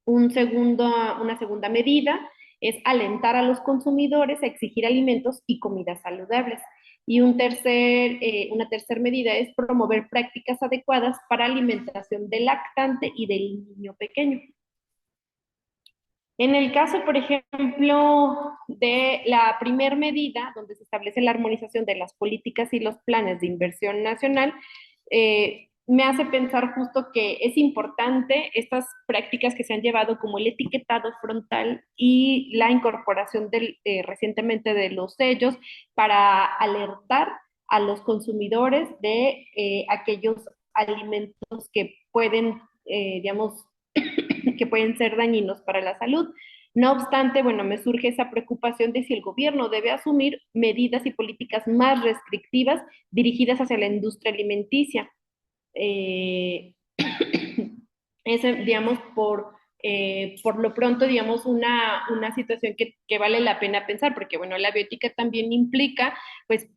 Una segunda medida es alentar a los consumidores a exigir alimentos y comidas saludables. Y una tercera medida es promover prácticas adecuadas para alimentación del lactante y del niño pequeño. En el caso, por ejemplo, de la primer medida, donde se establece la armonización de las políticas y los planes de inversión nacional, me hace pensar justo que es importante estas prácticas que se han llevado como el etiquetado frontal y la incorporación recientemente de los sellos para alertar a los consumidores de aquellos alimentos que pueden, digamos, que pueden ser dañinos para la salud. No obstante, bueno, me surge esa preocupación de si el gobierno debe asumir medidas y políticas más restrictivas dirigidas hacia la industria alimenticia. Es, digamos, por lo pronto, digamos, una situación que vale la pena pensar, porque, bueno, la bioética también implica, pues,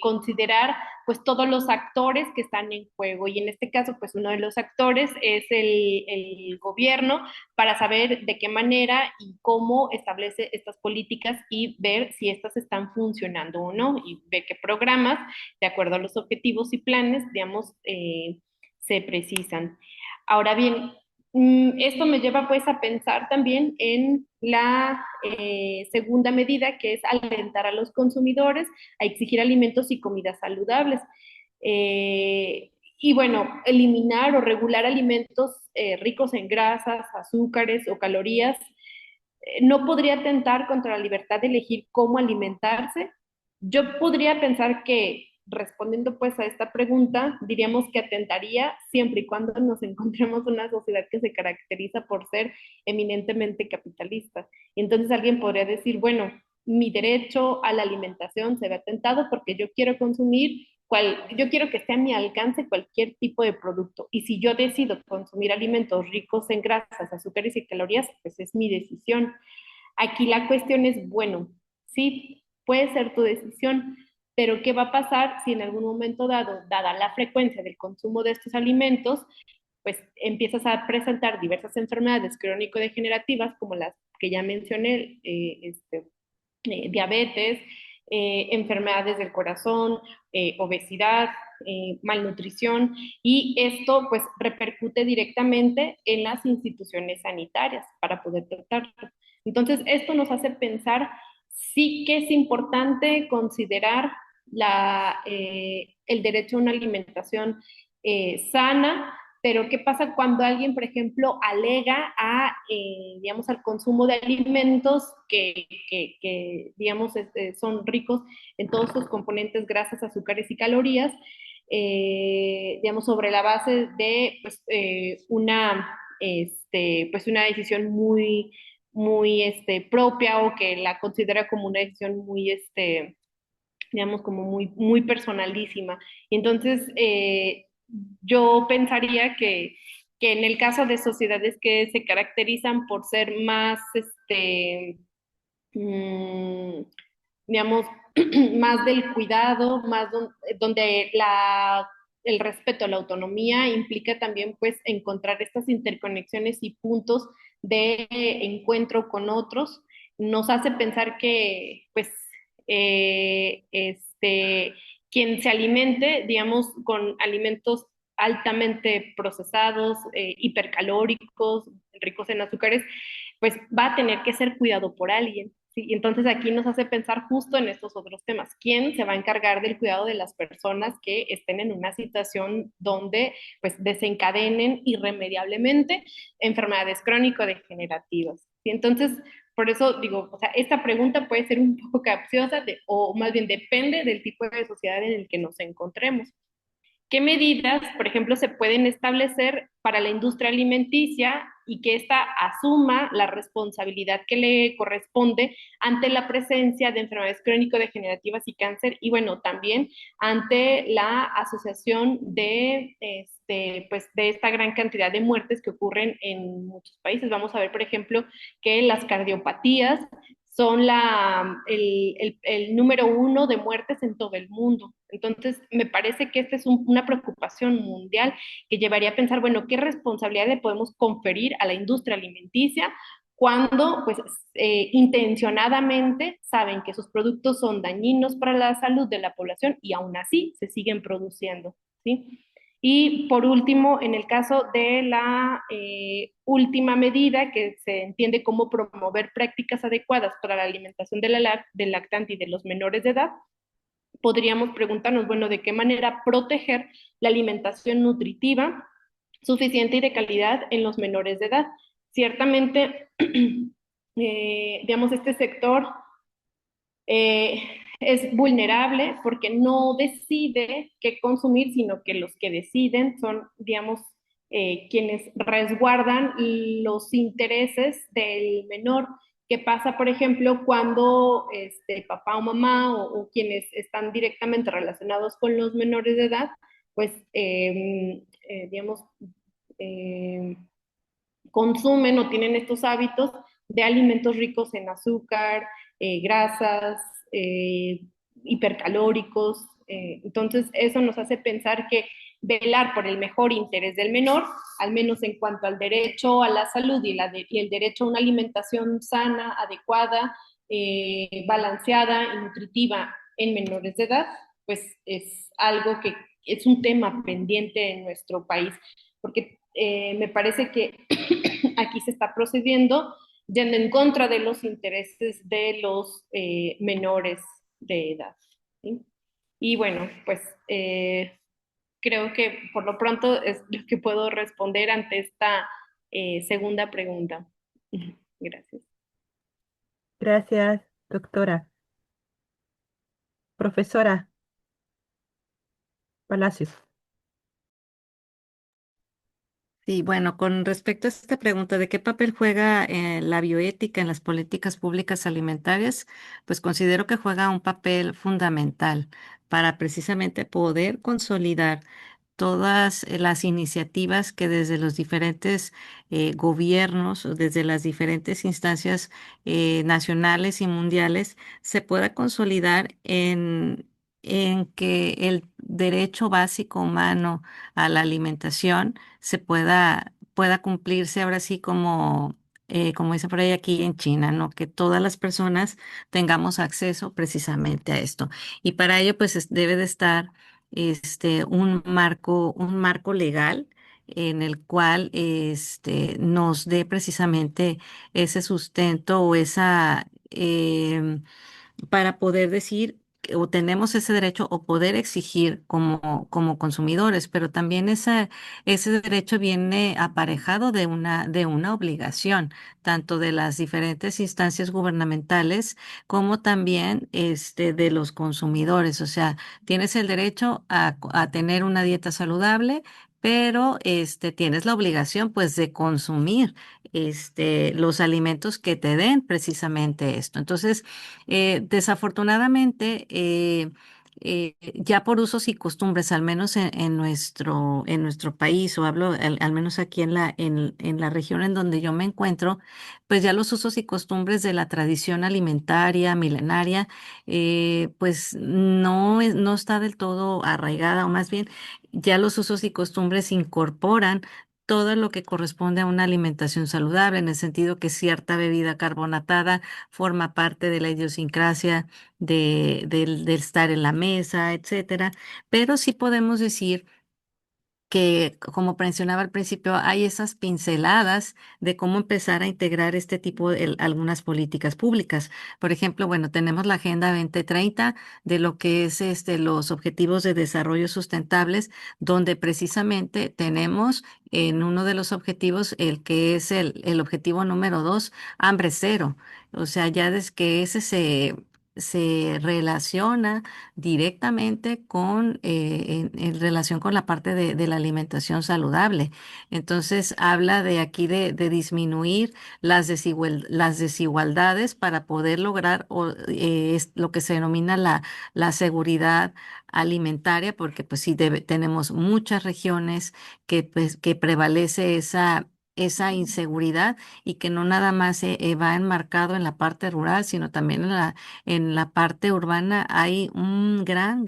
considerar, pues, todos los actores que están en juego, y en este caso, pues, uno de los actores es el gobierno, para saber de qué manera y cómo establece estas políticas y ver si estas están funcionando o no, y ver qué programas, de acuerdo a los objetivos y planes, digamos, se precisan. Ahora bien, esto me lleva pues a pensar también en la segunda medida, que es alentar a los consumidores a exigir alimentos y comidas saludables. Y bueno, eliminar o regular alimentos ricos en grasas, azúcares o calorías no podría atentar contra la libertad de elegir cómo alimentarse. Yo podría pensar que, respondiendo pues a esta pregunta, diríamos que atentaría siempre y cuando nos encontremos una sociedad que se caracteriza por ser eminentemente capitalista. Y entonces alguien podría decir, bueno, mi derecho a la alimentación se ve atentado porque yo quiero consumir yo quiero que esté a mi alcance cualquier tipo de producto. Y si yo decido consumir alimentos ricos en grasas, azúcares y calorías, pues es mi decisión. Aquí la cuestión es, bueno, sí, puede ser tu decisión, pero ¿qué va a pasar si en algún momento dado, dada la frecuencia del consumo de estos alimentos, pues empiezas a presentar diversas enfermedades crónico-degenerativas como las que ya mencioné, diabetes, enfermedades del corazón, obesidad, malnutrición, y esto pues repercute directamente en las instituciones sanitarias para poder tratarlo. Entonces, esto nos hace pensar sí que es importante considerar el derecho a una alimentación sana, pero ¿qué pasa cuando alguien, por ejemplo, alega digamos, al consumo de alimentos que digamos, son ricos en todos sus componentes, grasas, azúcares y calorías, digamos, sobre la base de pues, pues una decisión muy propia o que la considera como una decisión muy, digamos, como muy personalísima. Y entonces, yo pensaría que en el caso de sociedades que se caracterizan por ser más, mm, digamos, más del cuidado, donde el respeto a la autonomía implica también pues encontrar estas interconexiones y puntos de encuentro con otros, nos hace pensar que pues quien se alimente, digamos, con alimentos altamente procesados, hipercalóricos, ricos en azúcares, pues va a tener que ser cuidado por alguien. ¿Sí? Y entonces aquí nos hace pensar justo en estos otros temas. ¿Quién se va a encargar del cuidado de las personas que estén en una situación donde pues desencadenen irremediablemente enfermedades crónico-degenerativas? ¿Sí? Entonces, por eso digo, o sea, esta pregunta puede ser un poco capciosa o más bien depende del tipo de sociedad en el que nos encontremos. ¿Qué medidas, por ejemplo, se pueden establecer para la industria alimenticia y que ésta asuma la responsabilidad que le corresponde ante la presencia de enfermedades crónico-degenerativas y cáncer y bueno, también ante la asociación pues, de esta gran cantidad de muertes que ocurren en muchos países? Vamos a ver, por ejemplo, que las cardiopatías son el número uno de muertes en todo el mundo. Entonces, me parece que esta es una preocupación mundial que llevaría a pensar, bueno, ¿qué responsabilidad le podemos conferir a la industria alimenticia cuando, pues, intencionadamente saben que sus productos son dañinos para la salud de la población y aún así se siguen produciendo? ¿Sí? Y por último, en el caso de la última medida que se entiende como promover prácticas adecuadas para la alimentación del lactante y de los menores de edad, podríamos preguntarnos, bueno, ¿de qué manera proteger la alimentación nutritiva suficiente y de calidad en los menores de edad? Ciertamente, digamos, este sector eh, es vulnerable porque no decide qué consumir, sino que los que deciden son, digamos, quienes resguardan los intereses del menor. ¿Qué pasa, por ejemplo, cuando papá o mamá o quienes están directamente relacionados con los menores de edad, pues, digamos, eh, consumen o tienen estos hábitos de alimentos ricos en azúcar, grasas, eh, hipercalóricos? Entonces, eso nos hace pensar que velar por el mejor interés del menor, al menos en cuanto al derecho a la salud y el derecho a una alimentación sana, adecuada, balanceada y nutritiva en menores de edad, pues es algo que es un tema pendiente en nuestro país, porque me parece que aquí se está procediendo yendo en contra de los intereses de los menores de edad. ¿Sí? Y bueno, pues creo que por lo pronto es lo que puedo responder ante esta segunda pregunta. Gracias. Gracias, doctora. Profesora Palacios. Sí, bueno, con respecto a esta pregunta de qué papel juega la bioética en las políticas públicas alimentarias, pues considero que juega un papel fundamental para precisamente poder consolidar todas las iniciativas que desde los diferentes gobiernos o desde las diferentes instancias nacionales y mundiales se pueda consolidar en que el derecho básico humano a la alimentación pueda cumplirse ahora sí como como dice por ahí aquí en China, ¿no? Que todas las personas tengamos acceso precisamente a esto. Y para ello, pues debe de estar un marco legal en el cual nos dé precisamente ese sustento o esa para poder decir que o tenemos ese derecho o poder exigir como consumidores, pero también ese derecho viene aparejado de una obligación, tanto de las diferentes instancias gubernamentales como también de los consumidores. O sea, tienes el derecho a tener una dieta saludable, pero tienes la obligación pues de consumir los alimentos que te den precisamente esto. Entonces, desafortunadamente, ya por usos y costumbres, al menos en nuestro país, o hablo al menos aquí en la región en donde yo me encuentro, pues ya los usos y costumbres de la tradición alimentaria milenaria, pues no está del todo arraigada, o más bien, ya los usos y costumbres incorporan todo lo que corresponde a una alimentación saludable, en el sentido que cierta bebida carbonatada forma parte de la idiosincrasia del estar en la mesa, etcétera. Pero sí podemos decir que, como mencionaba al principio, hay esas pinceladas de cómo empezar a integrar este tipo de algunas políticas públicas. Por ejemplo, bueno, tenemos la Agenda 2030 de lo que es los Objetivos de Desarrollo Sustentables, donde precisamente tenemos en uno de los objetivos el que es el objetivo número 2, hambre cero. O sea, ya desde que ese se relaciona directamente en relación con la parte de la alimentación saludable. Entonces, habla de aquí de disminuir las desigualdades para poder lograr es lo que se denomina la seguridad alimentaria, porque pues sí tenemos muchas regiones que prevalece esa inseguridad y que no nada más va enmarcado en la parte rural, sino también en la parte urbana hay un gran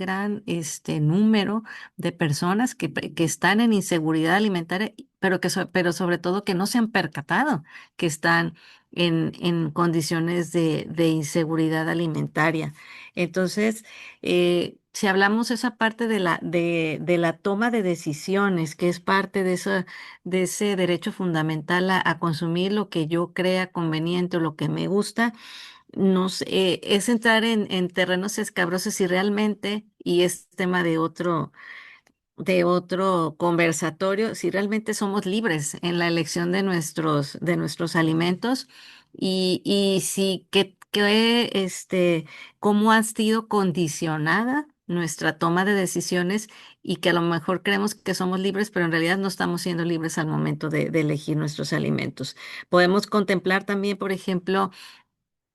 número de personas que están en inseguridad alimentaria, pero sobre todo que no se han percatado que están en condiciones de inseguridad alimentaria. Entonces, si hablamos esa parte de la toma de decisiones, que es parte de ese derecho fundamental a consumir lo que yo crea conveniente o lo que me gusta, es entrar en terrenos escabrosos y realmente, y es tema de otro conversatorio, si realmente somos libres en la elección de nuestros alimentos y si cómo ha sido condicionada nuestra toma de decisiones y que a lo mejor creemos que somos libres, pero en realidad no estamos siendo libres al momento de elegir nuestros alimentos. Podemos contemplar también, por ejemplo,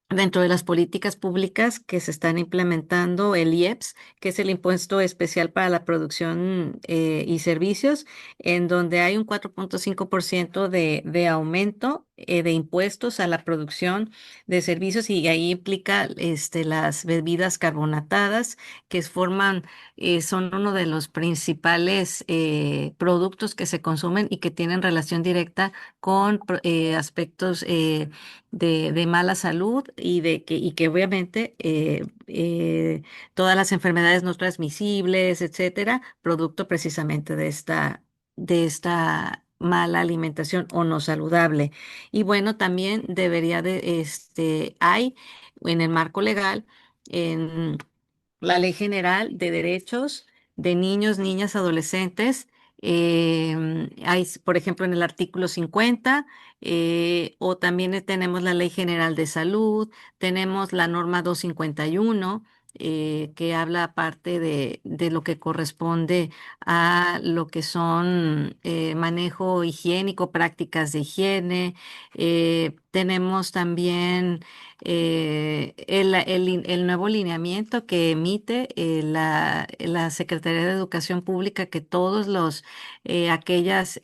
dentro de las políticas públicas que se están implementando, el IEPS, que es el Impuesto Especial para la Producción y Servicios, en donde hay un 4.5% de aumento de impuestos a la producción de servicios y ahí implica las bebidas carbonatadas son uno de los principales productos que se consumen y que tienen relación directa con aspectos de mala salud y que obviamente todas las enfermedades no transmisibles, etcétera, producto precisamente de esta mala alimentación o no saludable. Y bueno, también hay en el marco legal, en la Ley General de Derechos de Niños, Niñas, Adolescentes, hay, por ejemplo, en el artículo 50, o también tenemos la Ley General de Salud, tenemos la norma 251, que habla aparte de lo que corresponde a lo que son manejo higiénico, prácticas de higiene. Tenemos también el nuevo lineamiento que emite la Secretaría de Educación Pública, que todos aquellas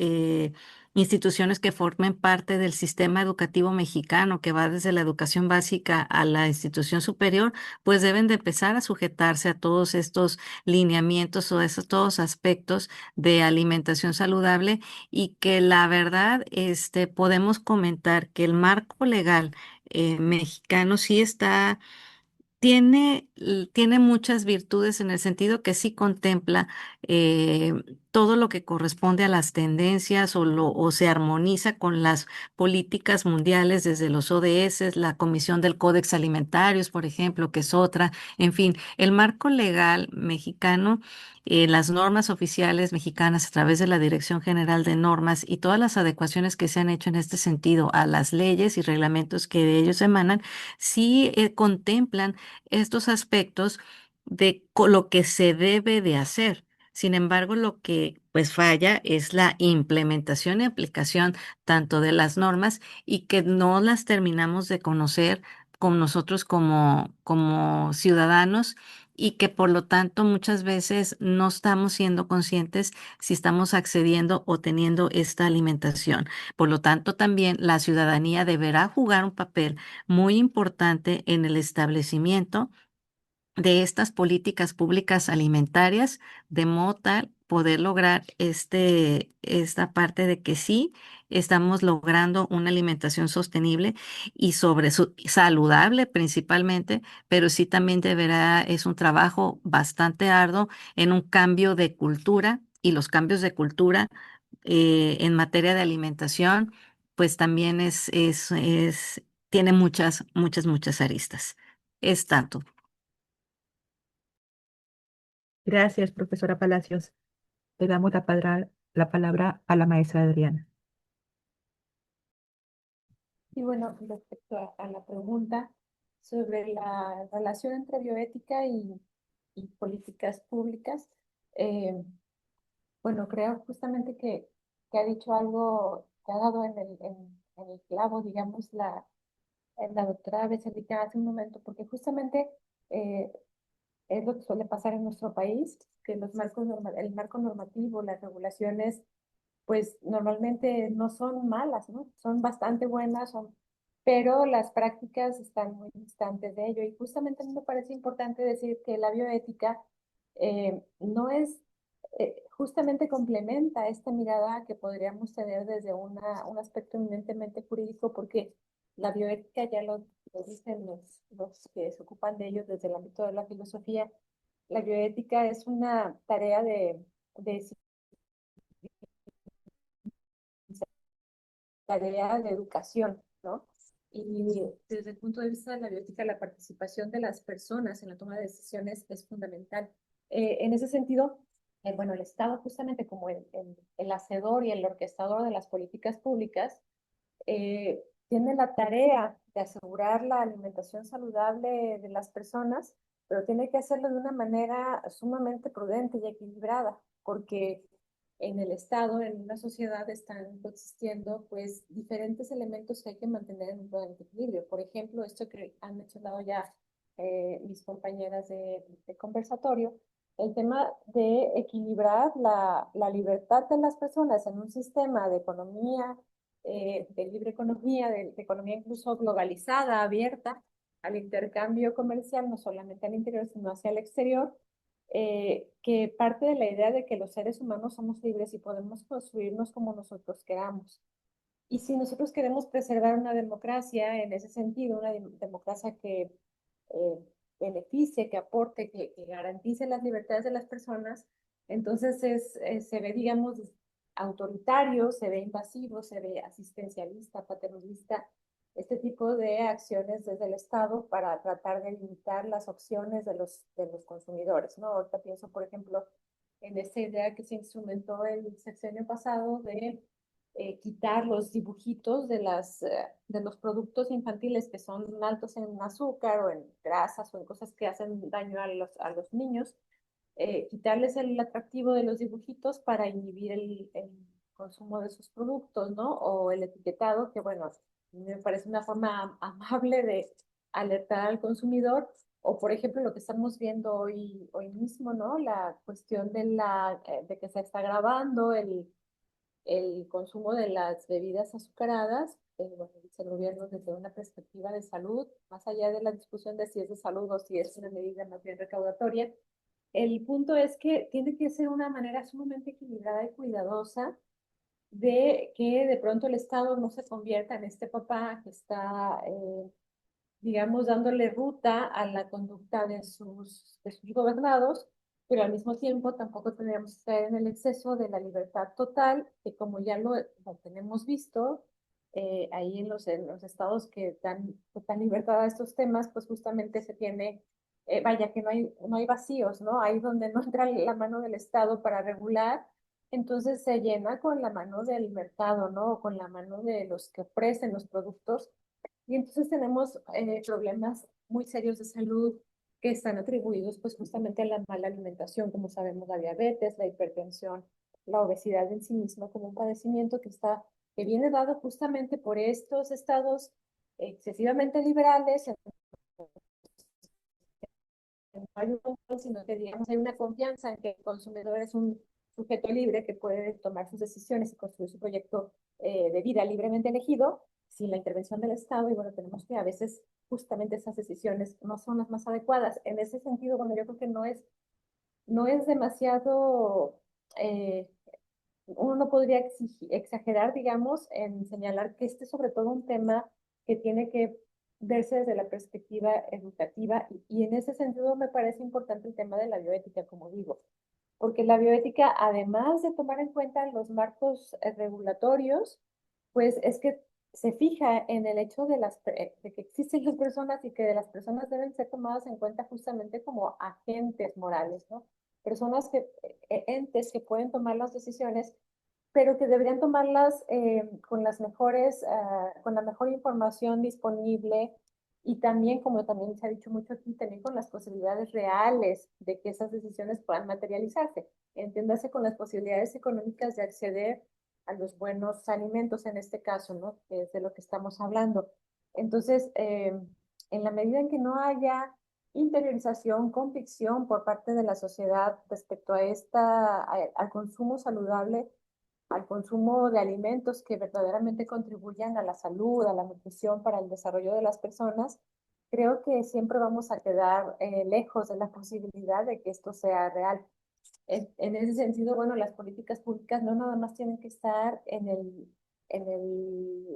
instituciones que formen parte del sistema educativo mexicano, que va desde la educación básica a la institución superior, pues deben de empezar a sujetarse a todos estos lineamientos o a esos todos aspectos de alimentación saludable y que la verdad, podemos comentar que el marco legal mexicano sí está tiene muchas virtudes en el sentido que sí contempla eh, todo lo que corresponde a las tendencias o se armoniza con las políticas mundiales desde los ODS, la Comisión del Códex Alimentarios, por ejemplo, que es otra. En fin, el marco legal mexicano, las normas oficiales mexicanas a través de la Dirección General de Normas y todas las adecuaciones que se han hecho en este sentido a las leyes y reglamentos que de ellos emanan, sí contemplan estos aspectos de lo que se debe de hacer. Sin embargo, lo que pues falla es la implementación y aplicación tanto de las normas y que no las terminamos de conocer con nosotros como ciudadanos y que por lo tanto muchas veces no estamos siendo conscientes si estamos accediendo o teniendo esta alimentación. Por lo tanto, también la ciudadanía deberá jugar un papel muy importante en el establecimiento de estas políticas públicas alimentarias, de modo tal poder lograr esta parte de que sí estamos logrando una alimentación sostenible y saludable principalmente, pero sí también es un trabajo bastante arduo en un cambio de cultura y los cambios de cultura en materia de alimentación, pues también tiene muchas aristas. Es tanto. Gracias, profesora Palacios. Le damos la palabra a la maestra Adriana. Y bueno, respecto a la pregunta sobre la relación entre bioética y políticas públicas, eh, bueno, creo justamente que ha dicho algo, que ha dado en el clavo, digamos, la doctora Becerrita hace un momento, porque justamente eh, es lo que suele pasar en nuestro país, que el marco normativo, las regulaciones pues normalmente no son malas, ¿no? Son bastante buenas, pero las prácticas están muy distantes de ello. Y justamente a mí me parece importante decir que la bioética no es, justamente complementa esta mirada que podríamos tener desde un aspecto eminentemente jurídico, porque la bioética ya lo dicen los que se ocupan de ellos desde el ámbito de la filosofía. La bioética es una tarea de tarea de educación, ¿no? Y desde el punto de vista de la biótica, la participación de las personas en la toma de decisiones es fundamental. En ese sentido, bueno, el Estado justamente como el hacedor y el orquestador de las políticas públicas, tiene la tarea de asegurar la alimentación saludable de las personas, pero tiene que hacerlo de una manera sumamente prudente y equilibrada, porque en el Estado, en una sociedad, están coexistiendo pues diferentes elementos que hay que mantener en un equilibrio. Por ejemplo, esto que han mencionado ya mis compañeras de conversatorio, el tema de equilibrar la libertad de las personas en un sistema de economía, de libre economía, de economía incluso globalizada, abierta al intercambio comercial, no solamente al interior, sino hacia el exterior, que parte de la idea de que los seres humanos somos libres y podemos construirnos como nosotros queramos. Y si nosotros queremos preservar una democracia en ese sentido, una democracia que beneficie, que aporte, que garantice las libertades de las personas, entonces se ve, digamos, autoritario, se ve invasivo, se ve asistencialista, paternalista, este tipo de acciones desde el Estado para tratar de limitar las opciones de los consumidores, ¿no? Ahorita pienso, por ejemplo, en esta idea que se instrumentó el sexenio pasado de quitar los dibujitos de los productos infantiles que son altos en azúcar o en grasas o en cosas que hacen daño a los niños, quitarles el atractivo de los dibujitos para inhibir el consumo de sus productos, ¿no? O el etiquetado, que bueno, me parece una forma amable de alertar al consumidor. O, por ejemplo, lo que estamos viendo hoy mismo, ¿no? La cuestión de que se está grabando el consumo de las bebidas azucaradas, bueno, dice el gobierno desde una perspectiva de salud, más allá de la discusión de si es de salud o si es una medida más bien recaudatoria, el punto es que tiene que ser una manera sumamente equilibrada y cuidadosa de que de pronto el Estado no se convierta en este papá que está, digamos, dándole ruta a la conducta de sus gobernados, pero al mismo tiempo tampoco tendríamos que caer en el exceso de la libertad total, que como ya lo tenemos visto, ahí en los estados que dan total libertad a estos temas, pues justamente se tiene, vaya que no hay vacíos, ¿no? Ahí donde no entra la mano del Estado para regular, entonces se llena con la mano del mercado, ¿no? O con la mano de los que ofrecen los productos y entonces tenemos problemas muy serios de salud que están atribuidos pues justamente a la mala alimentación, como sabemos, la diabetes, la hipertensión, la obesidad en sí misma como un padecimiento que viene dado justamente por estos estados excesivamente liberales, no hay un control, sino que digamos hay una confianza en que el consumidor es un sujeto libre que puede tomar sus decisiones y construir su proyecto de vida libremente elegido sin la intervención del Estado. Y bueno, tenemos que a veces justamente esas decisiones no son las más adecuadas. En ese sentido, bueno, yo creo que no es demasiado, uno no podría exagerar, digamos, en señalar que este es sobre todo un tema que tiene que verse desde la perspectiva educativa y en ese sentido me parece importante el tema de la bioética, como digo, porque la bioética, además de tomar en cuenta los marcos regulatorios, pues es que se fija en el hecho de que existen las personas y que de las personas deben ser tomadas en cuenta justamente como agentes morales, ¿no? Personas entes que pueden tomar las decisiones, pero que deberían tomarlas con las mejores, con la mejor información disponible y también, como también se ha dicho mucho aquí, también con las posibilidades reales de que esas decisiones puedan materializarse. Entiéndase con las posibilidades económicas de acceder a los buenos alimentos en este caso, ¿no? Que es de lo que estamos hablando. Entonces, en la medida en que no haya interiorización, convicción por parte de la sociedad respecto a al consumo saludable, al consumo de alimentos que verdaderamente contribuyan a la salud, a la nutrición para el desarrollo de las personas, creo que siempre vamos a quedar lejos de la posibilidad de que esto sea real. En ese sentido, bueno, las políticas públicas no nada más tienen que estar en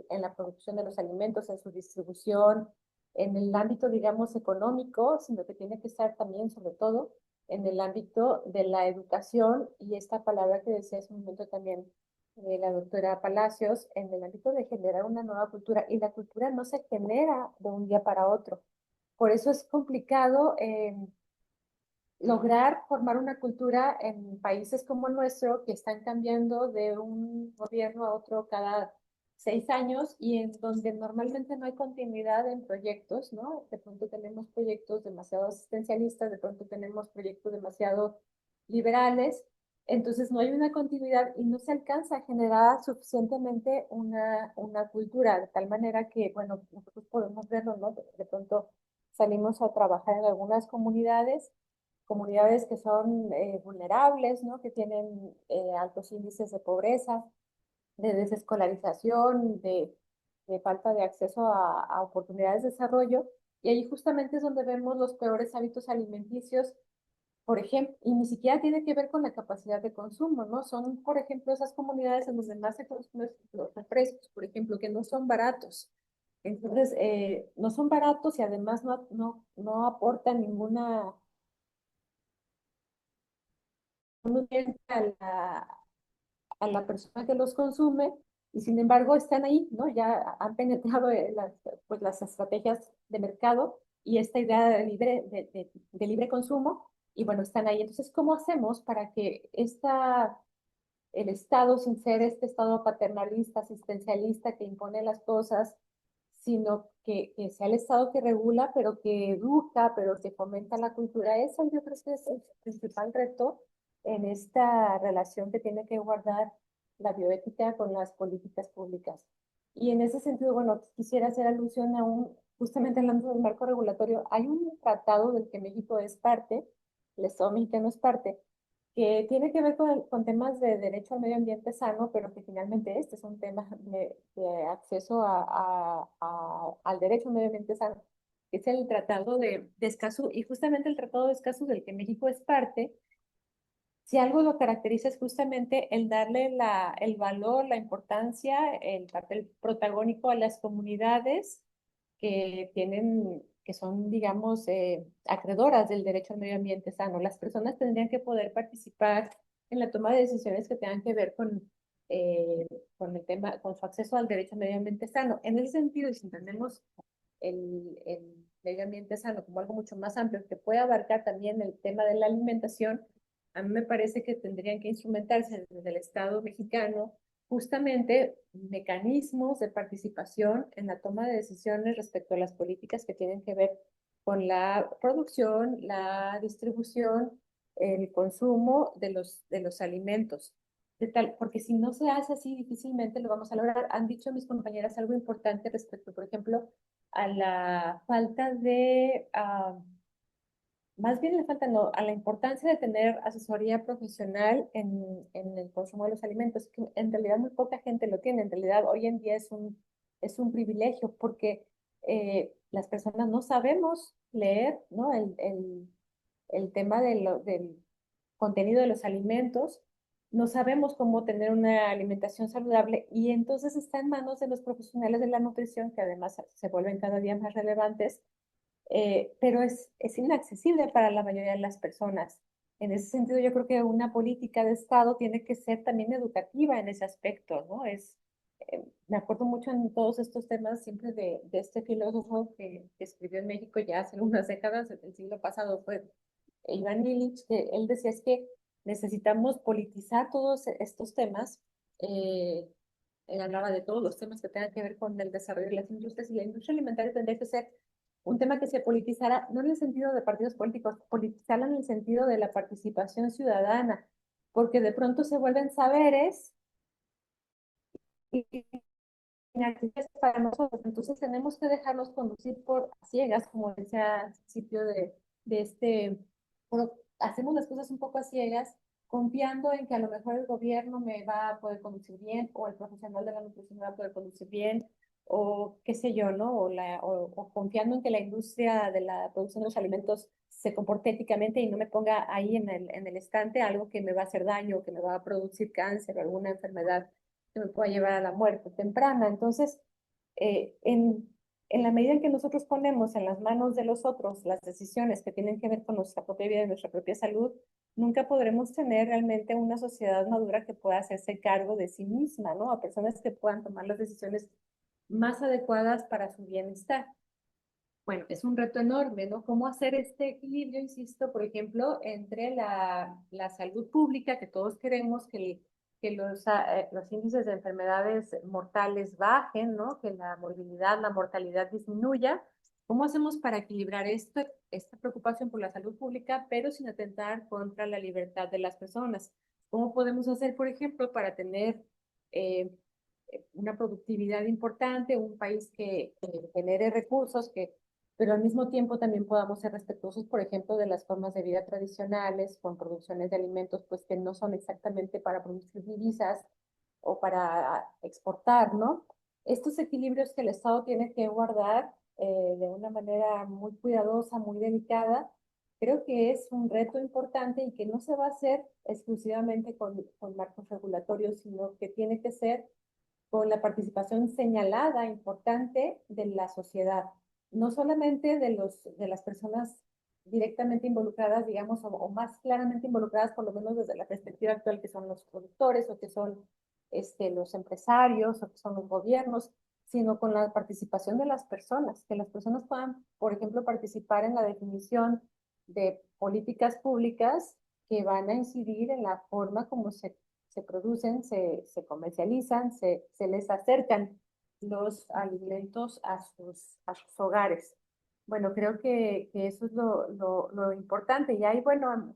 la producción de los alimentos, en su distribución, en el ámbito, digamos, económico, sino que tiene que estar también, sobre todo, en el ámbito de la educación y esta palabra que decía hace un momento también la doctora Palacios, en el ámbito de generar una nueva cultura. Y la cultura no se genera de un día para otro. Por eso es complicado lograr formar una cultura en países como el nuestro, que están cambiando de un gobierno a otro cada 6 años y en donde normalmente no hay continuidad en proyectos, ¿no? De pronto tenemos proyectos demasiado asistencialistas, de pronto tenemos proyectos demasiado liberales, entonces no hay una continuidad y no se alcanza a generar suficientemente una cultura, de tal manera que, bueno, nosotros podemos verlo, ¿no? De pronto salimos a trabajar en algunas comunidades que son vulnerables, ¿no? Que tienen altos índices de pobreza, de desescolarización, de falta de acceso a oportunidades de desarrollo. Y ahí justamente es donde vemos los peores hábitos alimenticios, por ejemplo, y ni siquiera tiene que ver con la capacidad de consumo, ¿no? Son, por ejemplo, esas comunidades en donde más se consumen los refrescos, por ejemplo, que no son baratos. Entonces, no son baratos y además no aportan ninguna nutriente a la persona que los consume y sin embargo están ahí, ¿no? Ya han penetrado pues, las estrategias de mercado y esta idea de libre consumo y bueno, están ahí. Entonces, ¿cómo hacemos para que el Estado, sin ser este Estado paternalista, asistencialista que impone las cosas, sino que sea el Estado que regula, pero que educa, pero que fomenta la cultura? Eso yo creo que es el principal reto en esta relación que tiene que guardar la bioética con las políticas públicas. Y en ese sentido, bueno, quisiera hacer alusión a justamente hablando del marco regulatorio, hay un tratado del que México es parte, el Estado mexicano es parte, que tiene que ver con temas de derecho al medio ambiente sano, pero que finalmente este es un tema de acceso al derecho al medio ambiente sano, que es el Tratado de Escazú, y justamente el Tratado de Escazú del que México es parte, si algo lo caracteriza es justamente el darle el valor, la importancia, el papel protagónico a las comunidades que son, digamos, acreedoras del derecho al medio ambiente sano. Las personas tendrían que poder participar en la toma de decisiones que tengan que ver eh, con el tema, con su acceso al derecho al medio ambiente sano. En ese sentido, y si entendemos el medio ambiente sano como algo mucho más amplio que puede abarcar también el tema de la alimentación, a mí me parece que tendrían que instrumentarse desde el Estado mexicano justamente mecanismos de participación en la toma de decisiones respecto a las políticas que tienen que ver con la producción, la distribución, el consumo de los alimentos. De tal, porque si no se hace así, difícilmente lo vamos a lograr. Han dicho mis compañeras algo importante respecto, por ejemplo, a la falta más bien le falta no, a la importancia de tener asesoría profesional en el consumo de los alimentos, que en realidad muy poca gente lo tiene. En realidad hoy en día es un privilegio porque las personas no sabemos leer, ¿no? El tema del contenido de los alimentos, no sabemos cómo tener una alimentación saludable y entonces está en manos de los profesionales de la nutrición, que además se vuelven cada día más relevantes, pero es inaccesible para la mayoría de las personas. En ese sentido, yo creo que una política de Estado tiene que ser también educativa en ese aspecto, ¿no? Me acuerdo mucho en todos estos temas siempre de este filósofo que escribió en México ya hace unas décadas, del siglo pasado, fue Iván Illich, que él decía es que necesitamos politizar todos estos temas. eh, Él hablaba de todos los temas que tengan que ver con el desarrollo de las industrias, y la industria alimentaria tendría que ser un tema que se politizara, no en el sentido de partidos políticos, politizarla en el sentido de la participación ciudadana, porque de pronto se vuelven saberes y inaccesibles para nosotros. Entonces tenemos que dejarnos conducir por ciegas, como decía al principio de hacemos las cosas un poco a ciegas, confiando en que a lo mejor el gobierno me va a poder conducir bien, o el profesional de la nutrición me va a poder conducir bien, o qué sé yo, ¿no? O confiando en que la industria de la producción de los alimentos se comporte éticamente y no me ponga ahí en el estante algo que me va a hacer daño, que me va a producir cáncer o alguna enfermedad que me pueda llevar a la muerte temprana. Entonces, eh, en, en la medida en que nosotros ponemos en las manos de los otros las decisiones que tienen que ver con nuestra propia vida y nuestra propia salud, nunca podremos tener realmente una sociedad madura que pueda hacerse cargo de sí misma, ¿no? A personas que puedan tomar las decisiones más adecuadas para su bienestar. Bueno, es un reto enorme, ¿no? ¿Cómo hacer este equilibrio, insisto, por ejemplo, entre la salud pública, que todos queremos que los índices de enfermedades mortales bajen, ¿no? Que la morbilidad, la mortalidad disminuya? ¿Cómo hacemos para equilibrar esta preocupación por la salud pública, pero sin atentar contra la libertad de las personas? ¿Cómo podemos hacer, por ejemplo, para tener eh, una productividad importante, un país que genere recursos, pero al mismo tiempo también podamos ser respetuosos, por ejemplo, de las formas de vida tradicionales, con producciones de alimentos pues que no son exactamente para producir divisas o para exportar, ¿no? Estos equilibrios que el Estado tiene que guardar de una manera muy cuidadosa, muy delicada, creo que es un reto importante y que no se va a hacer exclusivamente con marcos regulatorios, sino que tiene que ser con la participación señalada, importante, de la sociedad, no solamente de las personas directamente involucradas, digamos, o más claramente involucradas, por lo menos desde la perspectiva actual, que son los productores, o que son los empresarios, o que son los gobiernos, sino con la participación de las personas, que las personas puedan, por ejemplo, participar en la definición de políticas públicas que van a incidir en la forma como se producen, se comercializan, se les acercan los alimentos a sus hogares. Bueno, creo que eso es lo importante. Y hay, bueno,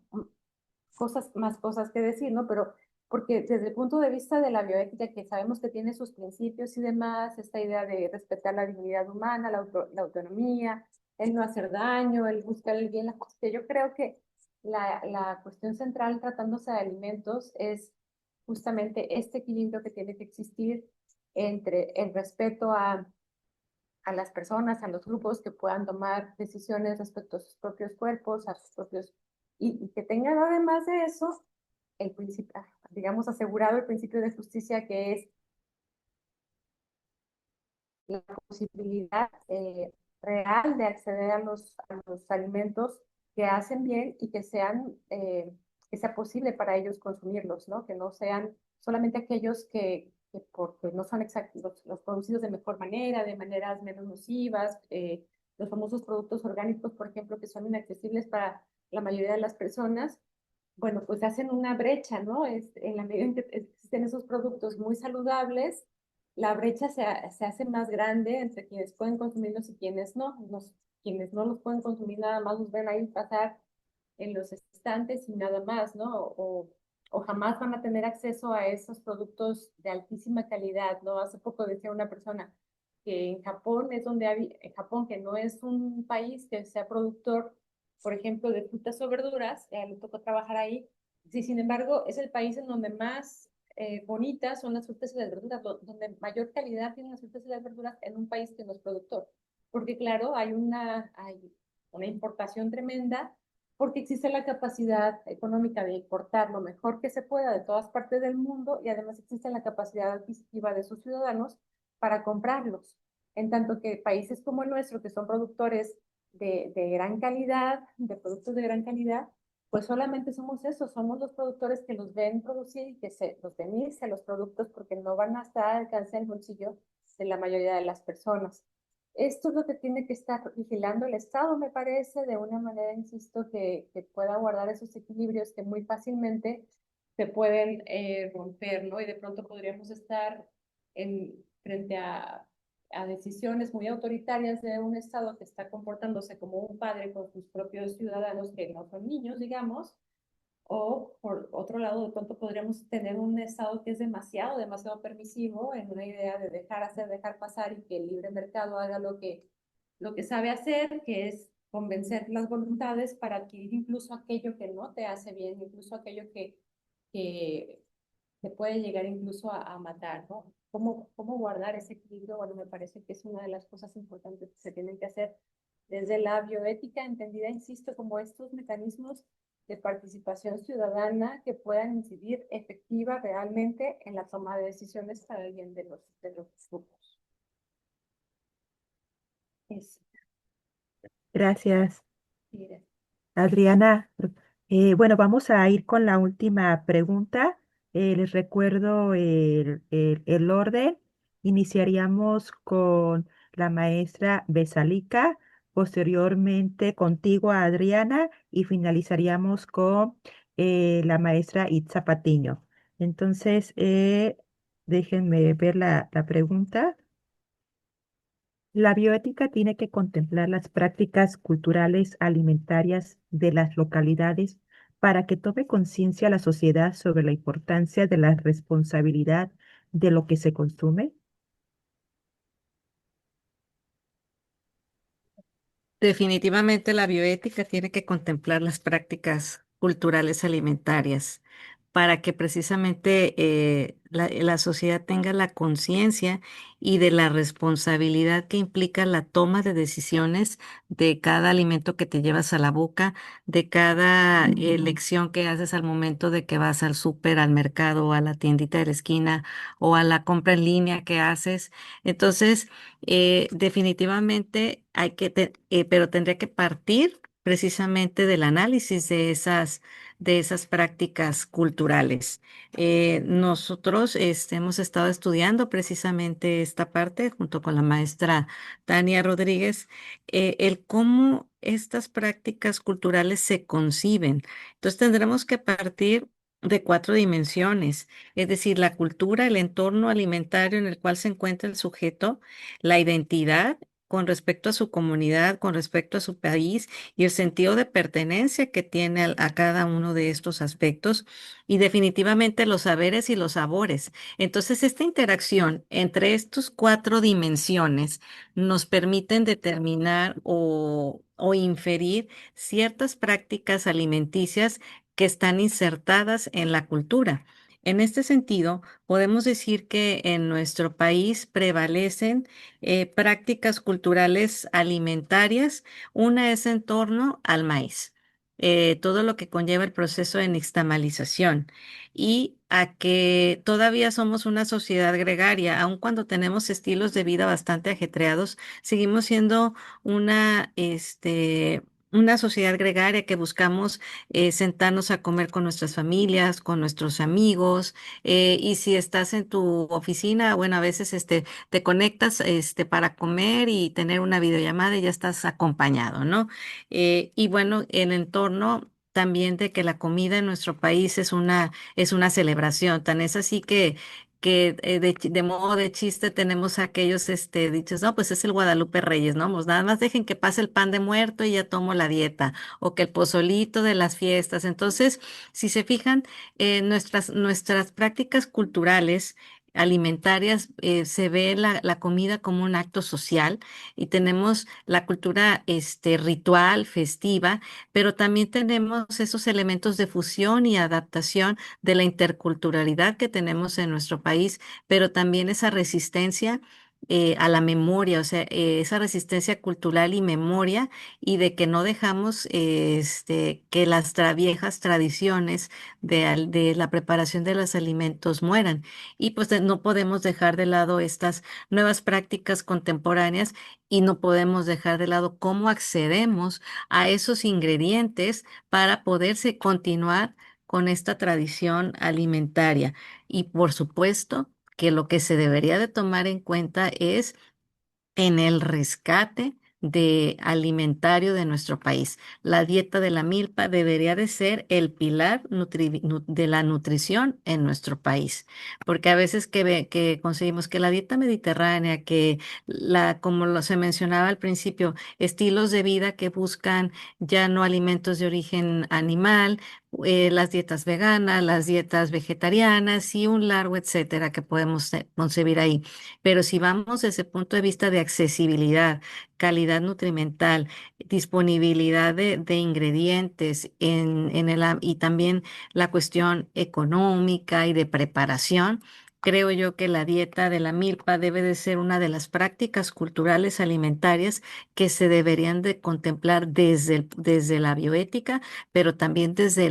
más cosas que decir, ¿no? Pero porque desde el punto de vista de la bioética, que sabemos que tiene sus principios y demás, esta idea de respetar la dignidad humana, la autonomía, el no hacer daño, el buscar el bien, la justicia, yo creo que la cuestión central tratándose de alimentos es justamente este equilibrio que tiene que existir entre el respeto a las personas, a los grupos que puedan tomar decisiones respecto a sus propios cuerpos, a sus propios, y que tengan además de eso el principio, digamos, asegurado el principio de justicia que es la posibilidad real de acceder a los alimentos que hacen bien y que sean, que sea posible para ellos consumirlos, ¿no? Que no sean solamente aquellos que porque no son exactos, los producidos de mejor manera, de maneras menos nocivas, los famosos productos orgánicos, por ejemplo, que son inaccesibles para la mayoría de las personas, bueno, pues hacen una brecha, ¿no? En la medida en que existen esos productos muy saludables, la brecha se hace más grande entre quienes pueden consumirlos y quienes no. Quienes no los pueden consumir nada más los ven ahí pasar en los estantes y nada más, ¿no? O jamás van a tener acceso a esos productos de altísima calidad, ¿no? Hace poco decía una persona que en Japón es donde en Japón, que no es un país que sea productor, por ejemplo, de frutas o verduras, le tocó trabajar ahí. Sí, sin embargo, es el país en donde más bonitas son las frutas y las verduras, donde mayor calidad tienen las frutas y las verduras en un país que no es productor. Porque claro, hay una importación tremenda porque existe la capacidad económica de importar lo mejor que se pueda de todas partes del mundo y además existe la capacidad adquisitiva de sus ciudadanos para comprarlos. En tanto que países como el nuestro, que son productores de gran calidad, de productos de gran calidad, pues solamente somos eso, somos los productores que los ven producir y que los ven irse a los productos porque no van a estar al alcance del bolsillo de la mayoría de las personas. Esto es lo que tiene que estar vigilando el Estado, me parece, de una manera, insisto, que pueda guardar esos equilibrios que muy fácilmente se pueden romper, ¿no? Y de pronto podríamos estar frente a decisiones muy autoritarias de un Estado que está comportándose como un padre con sus propios ciudadanos que no son niños, digamos, o por otro lado, de pronto podríamos tener un Estado que es demasiado permisivo en una idea de dejar hacer, dejar pasar y que el libre mercado haga lo que sabe hacer, que es convencer las voluntades para adquirir incluso aquello que no te hace bien, incluso aquello que te puede llegar incluso a matar, ¿no? ¿Cómo guardar ese equilibrio? Bueno, me parece que es una de las cosas importantes que se tienen que hacer desde la bioética, entendida, insisto, como estos mecanismos de participación ciudadana que puedan incidir efectiva realmente en la toma de decisiones para el bien de los grupos. Es, Gracias, mira, Adriana. Bueno, vamos a ir con la última pregunta. Les recuerdo el orden. Iniciaríamos con la maestra Besalika, posteriormente contigo, Adriana, y finalizaríamos con la maestra Itza Patiño. Entonces, déjenme ver la pregunta. La bioética tiene que contemplar las prácticas culturales alimentarias de las localidades para que tome conciencia la sociedad sobre la importancia de la responsabilidad de lo que se consume. Definitivamente la bioética tiene que contemplar las prácticas culturales alimentarias para que precisamente la sociedad tenga la conciencia y de la responsabilidad que implica la toma de decisiones de cada alimento que te llevas a la boca, de cada elección que haces al momento de que vas al súper, al mercado, o a la tiendita de la esquina o a la compra en línea que haces. Entonces, definitivamente hay pero tendría que partir precisamente del análisis de esas prácticas culturales. Nosotros hemos estado estudiando precisamente esta parte junto con la maestra Tania Rodríguez, el cómo estas prácticas culturales se conciben. Entonces tendremos que partir de cuatro dimensiones, es decir, la cultura, el entorno alimentario en el cual se encuentra el sujeto, la identidad con respecto a su comunidad, con respecto a su país y el sentido de pertenencia que tiene a cada uno de estos aspectos y definitivamente los saberes y los sabores. Entonces, esta interacción entre estas cuatro dimensiones nos permiten determinar o inferir ciertas prácticas alimenticias que están insertadas en la cultura. En este sentido, podemos decir que en nuestro país prevalecen prácticas culturales alimentarias. Una es en torno al maíz, todo lo que conlleva el proceso de nixtamalización y a que todavía somos una sociedad gregaria, aun cuando tenemos estilos de vida bastante ajetreados, seguimos siendo una, una sociedad gregaria que buscamos sentarnos a comer con nuestras familias, con nuestros amigos, y si estás en tu oficina, bueno, a veces te conectas para comer y tener una videollamada y ya estás acompañado, ¿no? Y bueno, el entorno también de que la comida en nuestro país es una celebración, tan es así que de modo de chiste tenemos aquellos dichos, no, pues es el Guadalupe Reyes, ¿no? Pues nada más dejen que pase el pan de muerto y ya tomo la dieta, o que el pozolito de las fiestas. Entonces, si se fijan, nuestras prácticas culturales alimentarias, se ve la comida como un acto social y tenemos la cultura ritual, festiva, pero también tenemos esos elementos de fusión y adaptación de la interculturalidad que tenemos en nuestro país, pero también esa resistencia a la memoria, o sea, esa resistencia cultural y memoria y de que no dejamos que las viejas tradiciones de la preparación de los alimentos mueran. Y pues no podemos dejar de lado estas nuevas prácticas contemporáneas y no podemos dejar de lado cómo accedemos a esos ingredientes para poderse continuar con esta tradición alimentaria. Y por supuesto que lo que se debería de tomar en cuenta es en el rescate de alimentario de nuestro país. La dieta de la milpa debería de ser el pilar de la nutrición en nuestro país, porque a veces que conseguimos que la dieta mediterránea, que como se mencionaba al principio, estilos de vida que buscan ya no alimentos de origen animal, las dietas veganas, las dietas vegetarianas y un largo etcétera que podemos concebir ahí. Pero si vamos desde el punto de vista de accesibilidad, calidad nutrimental, disponibilidad de ingredientes y también la cuestión económica y de preparación, creo yo que la dieta de la milpa debe de ser una de las prácticas culturales alimentarias que se deberían de contemplar desde la bioética, pero también desde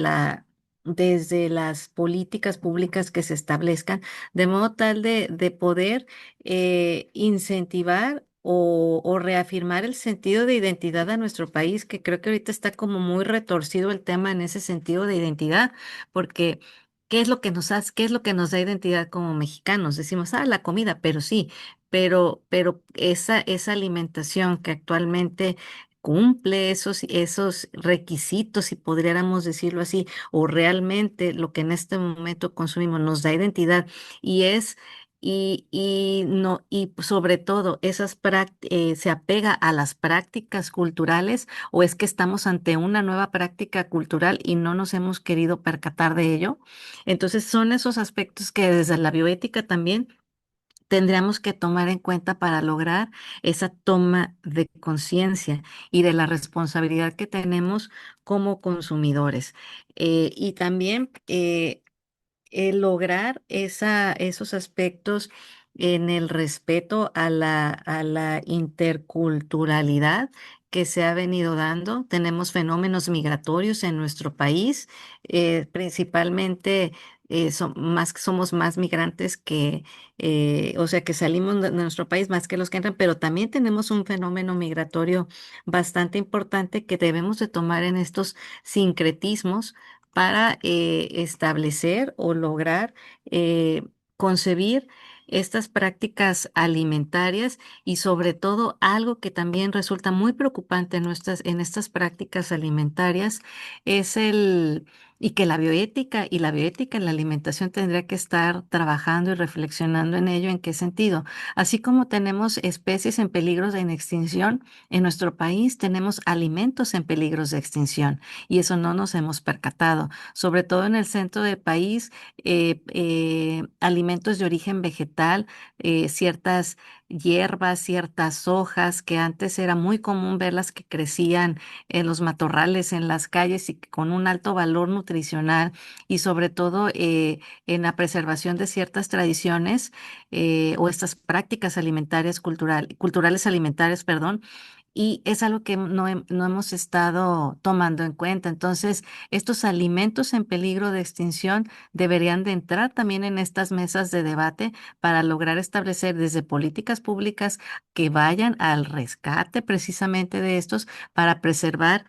las políticas públicas que se establezcan de modo tal de poder incentivar o reafirmar el sentido de identidad a nuestro país, que creo que ahorita está como muy retorcido el tema en ese sentido de identidad, porque ¿qué es lo que nos hace, qué es lo que nos da identidad como mexicanos? Decimos, la comida, pero sí, pero esa alimentación que actualmente cumple esos requisitos, si podríamos decirlo así, o realmente lo que en este momento consumimos nos da identidad y es y no y sobre todo se apega a las prácticas culturales o es que estamos ante una nueva práctica cultural y no nos hemos querido percatar de ello. Entonces son esos aspectos que desde la bioética también tendríamos que tomar en cuenta para lograr esa toma de conciencia y de la responsabilidad que tenemos como consumidores. Y también lograr esos aspectos en el respeto a la interculturalidad que se ha venido dando. Tenemos fenómenos migratorios en nuestro país, principalmente somos más migrantes o sea, que salimos de nuestro país más que los que entran, pero también tenemos un fenómeno migratorio bastante importante que debemos de tomar en estos sincretismos para establecer o lograr concebir estas prácticas alimentarias y sobre todo algo que también resulta muy preocupante en estas prácticas alimentarias es y que la bioética en la alimentación tendría que estar trabajando y reflexionando en ello. ¿En qué sentido? Así como tenemos especies en peligro de extinción, en nuestro país tenemos alimentos en peligros de extinción y eso no nos hemos percatado. Sobre todo en el centro del país, alimentos de origen vegetal, ciertas hierbas, ciertas hojas que antes era muy común verlas que crecían en los matorrales, en las calles y con un alto valor nutricional y sobre todo en la preservación de ciertas tradiciones o estas prácticas alimentarias culturales alimentarias, perdón. Y es algo que no hemos estado tomando en cuenta. Entonces, estos alimentos en peligro de extinción deberían de entrar también en estas mesas de debate para lograr establecer desde políticas públicas que vayan al rescate precisamente de estos para preservar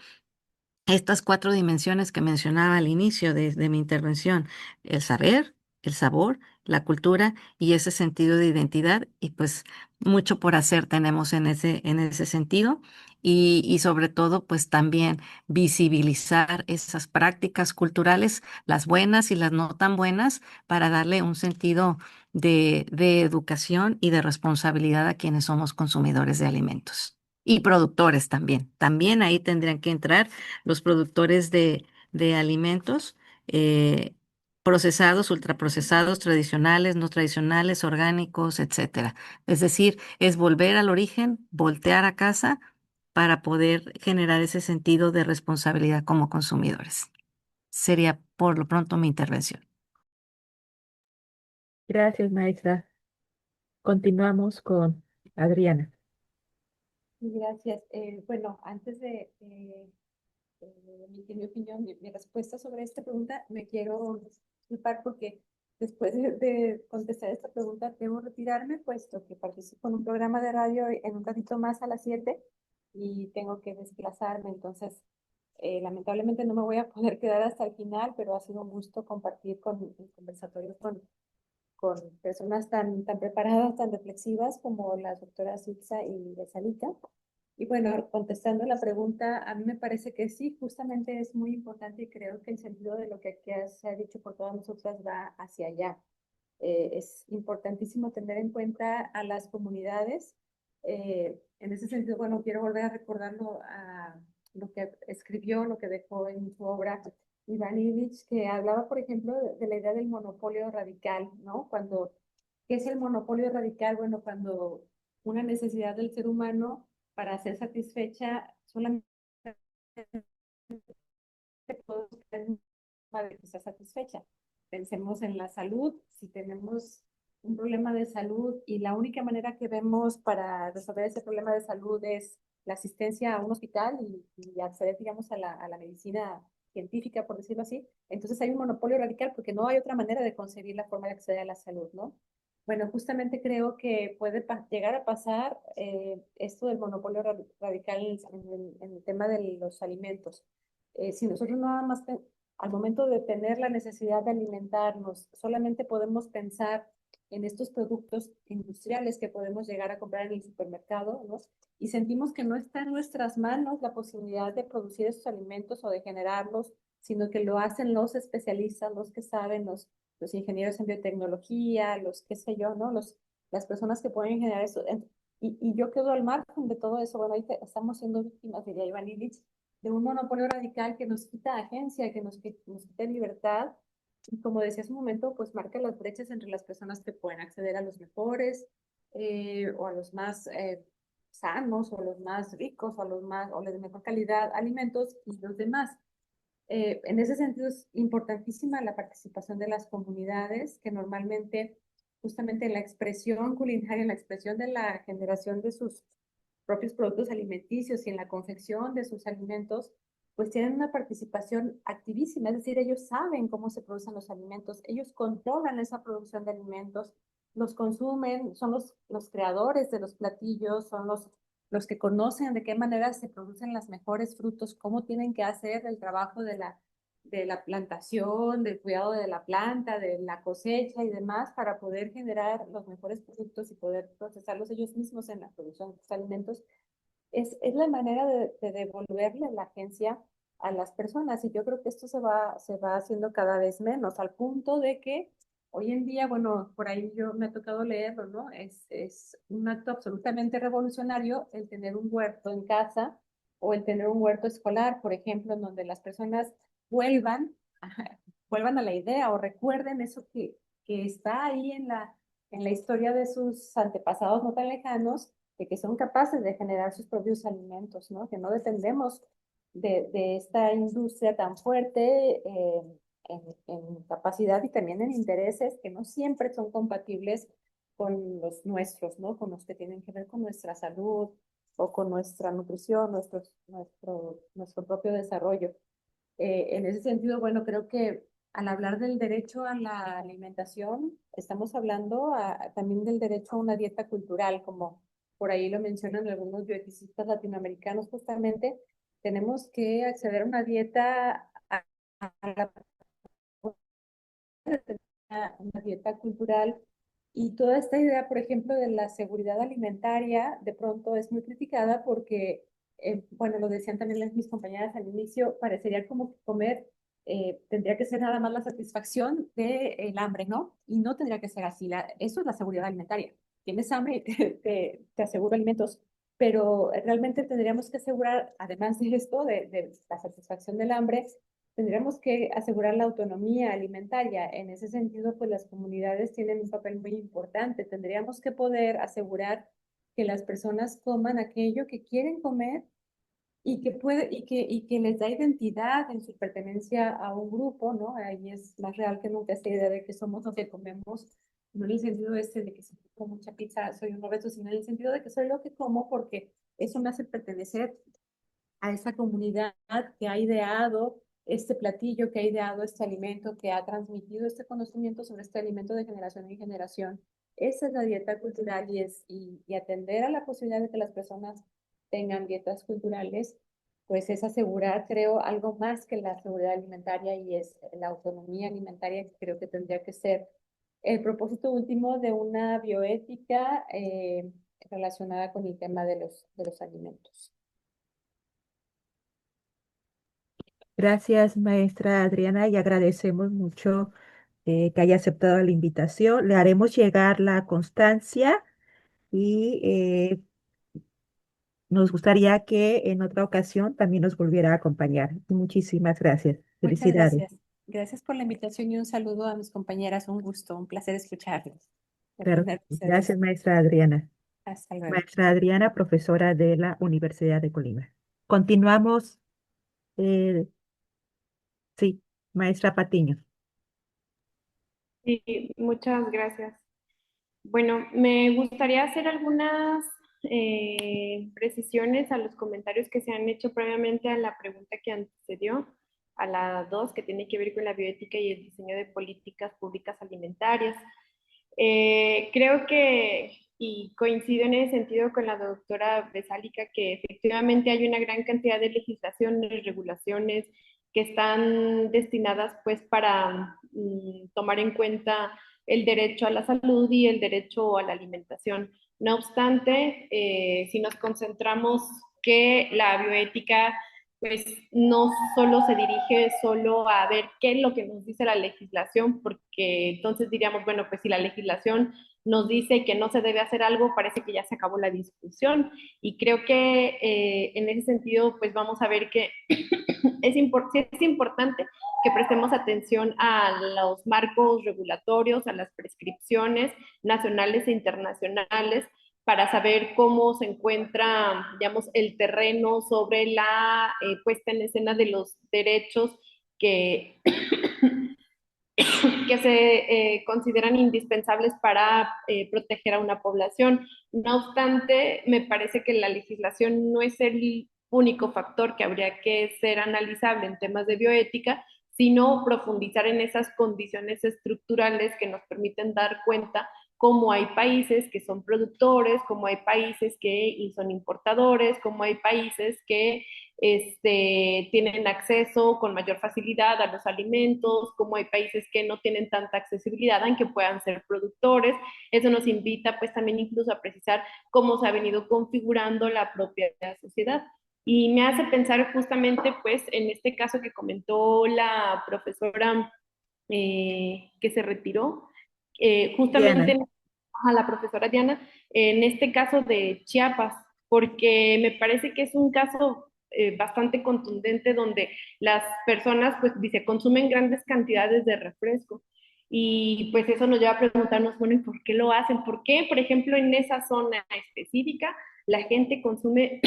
estas cuatro dimensiones que mencionaba al inicio de mi intervención: el saber, el sabor, la cultura y ese sentido de identidad. Y pues mucho por hacer tenemos en ese sentido. Y sobre todo, pues también visibilizar esas prácticas culturales, las buenas y las no tan buenas, para darle un sentido de educación y de responsabilidad a quienes somos consumidores de alimentos. Y productores también. También ahí tendrían que entrar los productores de alimentos procesados, ultraprocesados, tradicionales, no tradicionales, orgánicos, etcétera. Es decir, es volver al origen, voltear a casa para poder generar ese sentido de responsabilidad como consumidores. Sería por lo pronto mi intervención. Gracias, maestra. Continuamos con Adriana. Gracias. Bueno, antes de emitir mi opinión, mi respuesta sobre esta pregunta, me quiero disculpar porque después de contestar esta pregunta debo retirarme, puesto que participo en un programa de radio en un ratito más a las 7 y tengo que desplazarme. Entonces, lamentablemente no me voy a poder quedar hasta el final, pero ha sido un gusto compartir con el conversatorio con personas tan preparadas, tan reflexivas como las doctoras Itza y Besalita. Y bueno, contestando la pregunta, a mí me parece que sí, justamente es muy importante y creo que el sentido de lo que aquí se ha dicho por todas nosotras va hacia allá. Es importantísimo tener en cuenta a las comunidades. En ese sentido, bueno, quiero volver a recordarlo a lo que escribió, lo que dejó en su obra Iván Illich, que hablaba, por ejemplo, de la idea del monopolio radical, ¿no? ¿Qué es el monopolio radical? Bueno, cuando una necesidad del ser humano para ser satisfecha solamente podemos de que sea satisfecha. Pensemos en la salud, si tenemos un problema de salud y la única manera que vemos para resolver ese problema de salud es la asistencia a un hospital y acceder, digamos, a la medicina científica, por decirlo así, entonces hay un monopolio radical porque no hay otra manera de concebir la forma de acceder a la salud, ¿no? Bueno, justamente creo que puede llegar a pasar esto del monopolio radical en el tema de los alimentos. Si nosotros nada más al momento de tener la necesidad de alimentarnos, solamente podemos pensar en estos productos industriales que podemos llegar a comprar en el supermercado, ¿no? Y sentimos que no está en nuestras manos la posibilidad de producir esos alimentos o de generarlos, sino que lo hacen los especialistas, los que saben, los ingenieros en biotecnología, los qué sé yo, ¿no? Las personas que pueden generar eso. Y yo quedo al margen de todo eso. Bueno, ahí estamos siendo víctimas, diría Iván Illich, de un monopolio radical que nos quita agencia, que nos quita libertad. Y como decía hace un momento, pues marca las brechas entre las personas que pueden acceder a los mejores o a los más sanos o a los más ricos o a los más o de mejor calidad alimentos y los demás. En ese sentido es importantísima la participación de las comunidades que normalmente justamente en la expresión culinaria, en la expresión de la generación de sus propios productos alimenticios y en la confección de sus alimentos, pues tienen una participación activísima, es decir, ellos saben cómo se producen los alimentos, ellos controlan esa producción de alimentos, los consumen, son los creadores de los platillos, son los que conocen de qué manera se producen las mejores frutos, cómo tienen que hacer el trabajo de la plantación, del cuidado de la planta, de la cosecha y demás para poder generar los mejores productos y poder procesarlos ellos mismos en la producción de los alimentos, es la manera de devolverle la agencia a las personas. Y yo creo que esto se va haciendo cada vez menos, al punto de que hoy en día, bueno, por ahí yo me ha tocado leerlo, ¿no? Es un acto absolutamente revolucionario el tener un huerto en casa o el tener un huerto escolar, por ejemplo, en donde las personas vuelvan, vuelvan a la idea o recuerden eso que está ahí en la historia de sus antepasados no tan lejanos, de que son capaces de generar sus propios alimentos, ¿no? Que no dependemos de esta industria tan fuerte en capacidad y también en intereses que no siempre son compatibles con los nuestros, ¿no? Con los que tienen que ver con nuestra salud o con nuestra nutrición, nuestro propio desarrollo. En ese sentido, bueno, creo que al hablar del derecho a la alimentación, estamos hablando también del derecho a una dieta cultural, como por ahí lo mencionan algunos bioeticistas latinoamericanos, justamente, tenemos que acceder a una dieta, a una dieta cultural. Y toda esta idea, por ejemplo, de la seguridad alimentaria, de pronto es muy criticada porque, bueno, lo decían también mis compañeras al inicio, parecería como que comer tendría que ser nada más la satisfacción del hambre, ¿no? Y no tendría que ser así. Eso es la seguridad alimentaria. Tienes hambre y te aseguro alimentos, pero realmente tendríamos que asegurar, además de esto, de la satisfacción del hambre, tendríamos que asegurar la autonomía alimentaria. En ese sentido, pues las comunidades tienen un papel muy importante. Tendríamos que poder asegurar que las personas coman aquello que quieren comer y que les da identidad en su pertenencia a un grupo, ¿no? Ahí es más real que nunca esta idea de que somos lo que comemos, no en el sentido este de que si como mucha pizza soy un obeso, sino en el sentido de que soy lo que como porque eso me hace pertenecer a esa comunidad que ha ideado este platillo, que ha ideado este alimento, que ha transmitido este conocimiento sobre este alimento de generación en generación. Esa es la dieta cultural y atender a la posibilidad de que las personas tengan dietas culturales, pues es asegurar, creo, algo más que la seguridad alimentaria y es la autonomía alimentaria, que creo que tendría que ser el propósito último de una bioética relacionada con el tema de los alimentos. Gracias, maestra Adriana, y agradecemos mucho que haya aceptado la invitación. Le haremos llegar la constancia y nos gustaría que en otra ocasión también nos volviera a acompañar. Muchísimas gracias. Muchas Felicidades. gracias. Gracias por la invitación y un saludo a mis compañeras. Un gusto, un placer escucharles. De Claro. aprender de ustedes. Gracias, maestra Adriana. Hasta luego. Maestra Adriana, profesora de la Universidad de Colima. Continuamos. eh, sí, maestra Patiño. Sí, muchas gracias. Bueno, me gustaría hacer algunas precisiones a los comentarios que se han hecho previamente a la pregunta que antecedió, a la 2, que tiene que ver con la bioética y el diseño de políticas públicas alimentarias. Creo que, y coincido en ese sentido con la doctora Besálica, que efectivamente hay una gran cantidad de legislaciones, regulaciones que están destinadas pues para tomar en cuenta el derecho a la salud y el derecho a la alimentación. No obstante, si nos concentramos que la bioética pues no solo se dirige solo a ver qué es lo que nos dice la legislación, porque entonces diríamos, bueno, pues si la legislación nos dice que no se debe hacer algo, parece que ya se acabó la discusión. Y creo que en ese sentido, pues vamos a ver que es importante que prestemos atención a los marcos regulatorios, a las prescripciones nacionales e internacionales, para saber cómo se encuentra, digamos, el terreno sobre la puesta en escena de los derechos que, que se consideran indispensables para proteger a una población. No obstante, me parece que la legislación no es el único factor que habría que ser analizable en temas de bioética, sino profundizar en esas condiciones estructurales que nos permiten dar cuenta cómo hay países que son productores, cómo hay países que son importadores, cómo hay países que tienen acceso con mayor facilidad a los alimentos, como hay países que no tienen tanta accesibilidad aunque puedan ser productores. Eso nos invita pues también incluso a precisar cómo se ha venido configurando la propia sociedad. Y me hace pensar justamente, pues, en este caso que comentó la profesora que se retiró, justamente Diana, a la profesora Diana, en este caso de Chiapas, porque me parece que es un caso bastante contundente donde las personas, pues, dice, consumen grandes cantidades de refresco. Y pues eso nos lleva a preguntarnos, bueno, ¿y por qué lo hacen? ¿Por qué, por ejemplo, en esa zona específica la gente consume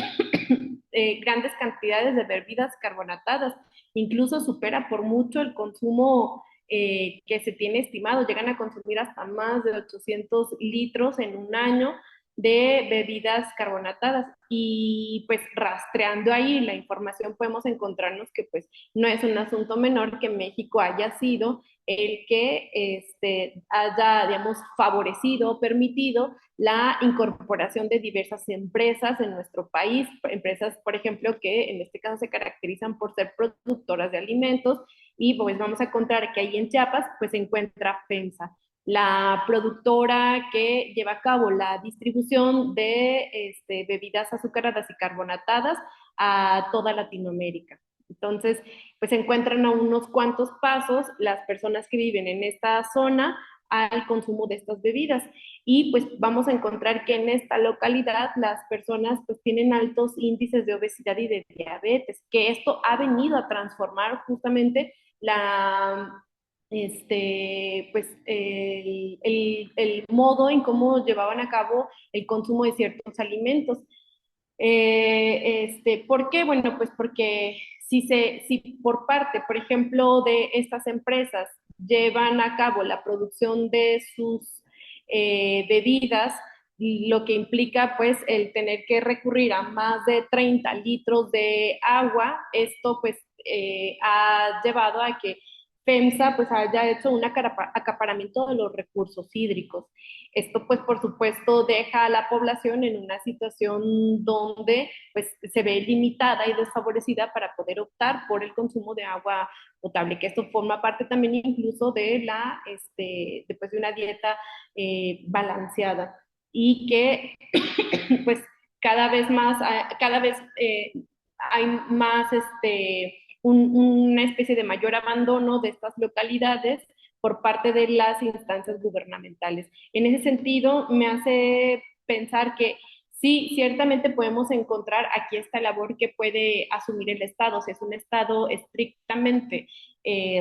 grandes cantidades de bebidas carbonatadas? Incluso supera por mucho el consumo que se tiene estimado, llegan a consumir hasta más de 800 litros en un año de bebidas carbonatadas y pues rastreando ahí la información podemos encontrarnos que pues no es un asunto menor que México haya sido el que haya, digamos, favorecido, permitido la incorporación de diversas empresas en nuestro país, empresas, por ejemplo, que en este caso se caracterizan por ser productoras de alimentos y pues vamos a encontrar que ahí en Chiapas pues se encuentra FEMSA, la productora que lleva a cabo la distribución de bebidas azucaradas y carbonatadas a toda Latinoamérica. Entonces, pues se encuentran a unos cuantos pasos las personas que viven en esta zona al consumo de estas bebidas. Y pues vamos a encontrar que en esta localidad las personas pues tienen altos índices de obesidad y de diabetes, que esto ha venido a transformar justamente la, pues el modo en cómo llevaban a cabo el consumo de ciertos alimentos. ¿Por qué? Bueno, pues porque si por parte, por ejemplo, de estas empresas llevan a cabo la producción de sus bebidas, lo que implica pues el tener que recurrir a más de 30 litros de agua, esto pues ha llevado a que FEMSA pues haya hecho un acaparamiento de los recursos hídricos. Esto pues por supuesto deja a la población en una situación donde pues se ve limitada y desfavorecida para poder optar por el consumo de agua potable, que esto forma parte también incluso de después de una dieta balanceada y que pues cada vez hay más una especie de mayor abandono de estas localidades por parte de las instancias gubernamentales. En ese sentido, me hace pensar que sí, ciertamente podemos encontrar aquí esta labor que puede asumir el Estado, si es un Estado estrictamente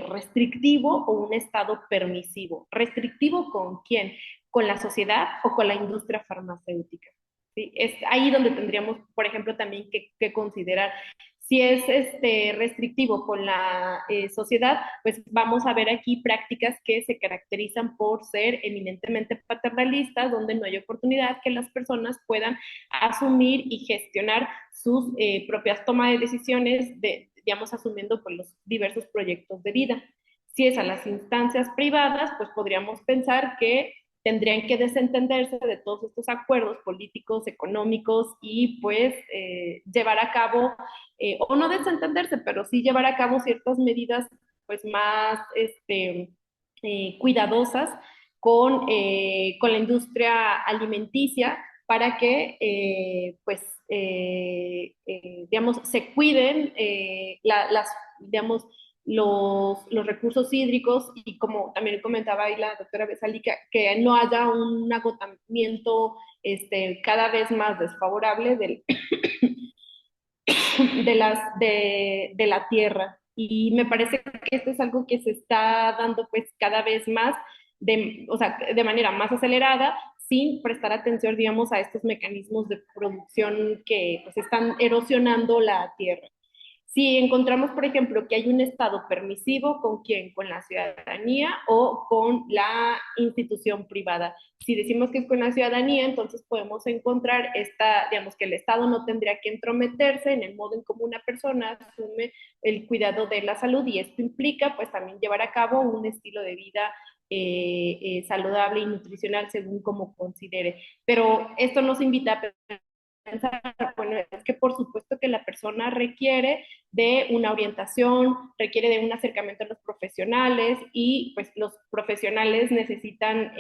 restrictivo o un Estado permisivo. ¿Restrictivo con quién? ¿Con la sociedad o con la industria farmacéutica? ¿Sí? Es ahí donde tendríamos, por ejemplo, también que considerar si es restrictivo con la sociedad, pues vamos a ver aquí prácticas que se caracterizan por ser eminentemente paternalistas, donde no hay oportunidad que las personas puedan asumir y gestionar sus propias tomas de decisiones, digamos, asumiendo pues, los diversos proyectos de vida. Si es a las instancias privadas, pues podríamos pensar que tendrían que desentenderse de todos estos acuerdos políticos, económicos y pues llevar a cabo, o no desentenderse, pero sí llevar a cabo ciertas medidas pues más cuidadosas con la industria alimenticia para que digamos, se cuiden digamos, los recursos hídricos y como también comentaba ahí la doctora Besalí, que no haya un agotamiento cada vez más desfavorable de la tierra. Y me parece que esto es algo que se está dando pues cada vez más, o sea, de manera más acelerada, sin prestar atención, digamos, a estos mecanismos de producción que pues están erosionando la tierra. Si encontramos, por ejemplo, que hay un Estado permisivo, ¿con quién? Con la ciudadanía o con la institución privada. Si decimos que es con la ciudadanía, entonces podemos encontrar digamos que el Estado no tendría que entrometerse en el modo en cómo una persona asume el cuidado de la salud y esto implica pues también llevar a cabo un estilo de vida saludable y nutricional según como considere. Pero esto nos invita a pensar, bueno, es que por supuesto que la persona requiere de una orientación, requiere de un acercamiento a los profesionales y pues los profesionales necesitan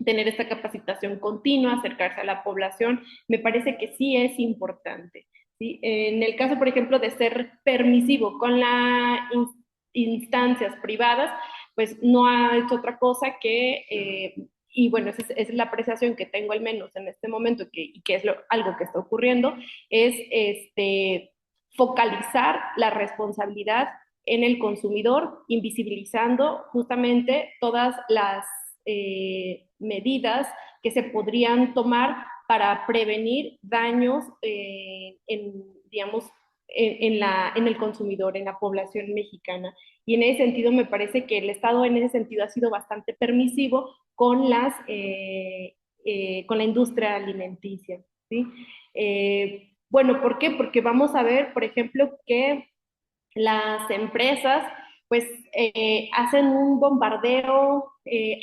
tener esta capacitación continua, acercarse a la población. Me parece que sí es importante. ¿sí? En el caso, por ejemplo, de ser permisivo con las instancias privadas, pues no ha hecho otra cosa que, y bueno, esa es la apreciación que tengo al menos en este momento, y que es algo que está ocurriendo, es focalizar la responsabilidad en el consumidor, invisibilizando justamente todas las medidas que se podrían tomar para prevenir daños digamos, en el consumidor, en la población mexicana. Y en ese sentido me parece que el Estado en ese sentido ha sido bastante permisivo con la industria alimenticia, ¿sí? Bueno, ¿por qué? Porque vamos a ver, por ejemplo, que las empresas pues hacen un bombardeo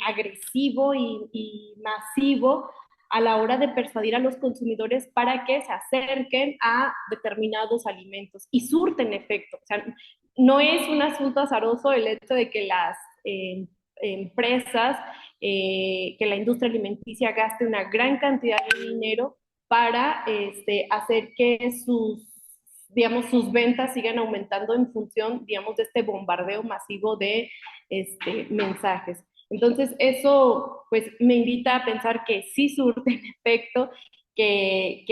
agresivo y masivo a la hora de persuadir a los consumidores para que se acerquen a determinados alimentos y surten efecto. O sea, no es un asunto azaroso el hecho de que las empresas, que la industria alimenticia gaste una gran cantidad de dinero para hacer que digamos, sus ventas sigan aumentando en función, digamos, de este bombardeo masivo de mensajes. Entonces, eso pues me invita a pensar que sí surten efecto, que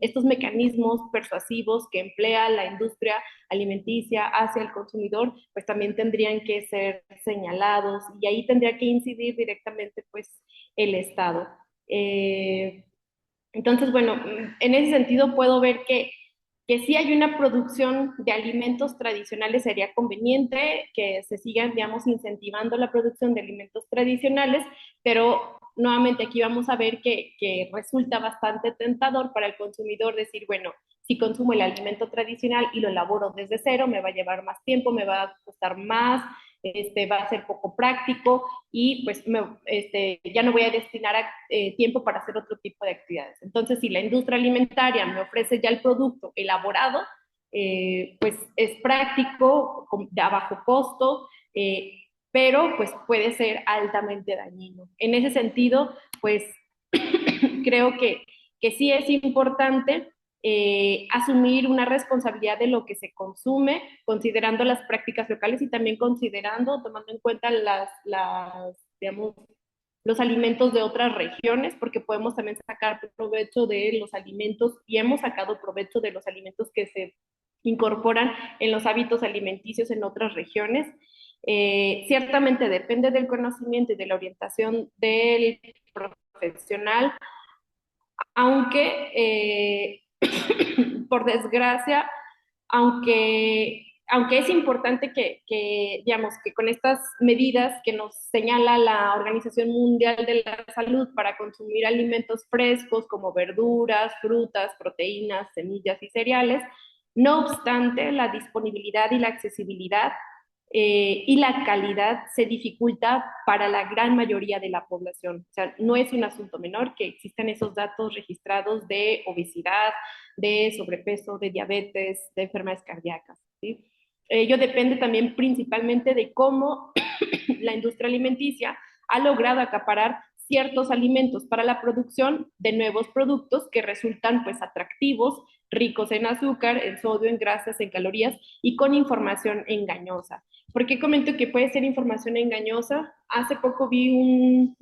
estos mecanismos persuasivos que emplea la industria alimenticia hacia el consumidor, pues también tendrían que ser señalados y ahí tendría que incidir directamente pues el Estado. Entonces, bueno, en ese sentido puedo ver que si hay una producción de alimentos tradicionales, sería conveniente que se sigan, digamos, incentivando la producción de alimentos tradicionales, pero nuevamente aquí vamos a ver que resulta bastante tentador para el consumidor decir, bueno, si consumo el alimento tradicional y lo elaboro desde cero, me va a llevar más tiempo, me va a costar más, va a ser poco práctico y pues ya no voy a destinar tiempo para hacer otro tipo de actividades. Entonces, si la industria alimentaria me ofrece ya el producto elaborado, pues es práctico, a bajo costo, pero pues puede ser altamente dañino. En ese sentido, pues creo que sí es importante asumir una responsabilidad de lo que se consume, considerando las prácticas locales y también considerando, tomando en cuenta digamos, los alimentos de otras regiones, porque podemos también sacar provecho de los alimentos y hemos sacado provecho de los alimentos que se incorporan en los hábitos alimenticios en otras regiones. Ciertamente depende del conocimiento y de la orientación del profesional, aunque por desgracia, aunque es importante digamos, que con estas medidas que nos señala la Organización Mundial de la Salud para consumir alimentos frescos como verduras, frutas, proteínas, semillas y cereales, no obstante, la disponibilidad y la accesibilidad y la calidad se dificulta para la gran mayoría de la población. O sea, no es un asunto menor que existan esos datos registrados de obesidad, de sobrepeso, de diabetes, de enfermedades cardíacas, ¿sí? Ello depende también principalmente de cómo la industria alimenticia ha logrado acaparar ciertos alimentos para la producción de nuevos productos que resultan pues atractivos, ricos en azúcar, en sodio, en grasas, en calorías y con información engañosa. ¿Por qué comento que puede ser información engañosa? Hace poco vi un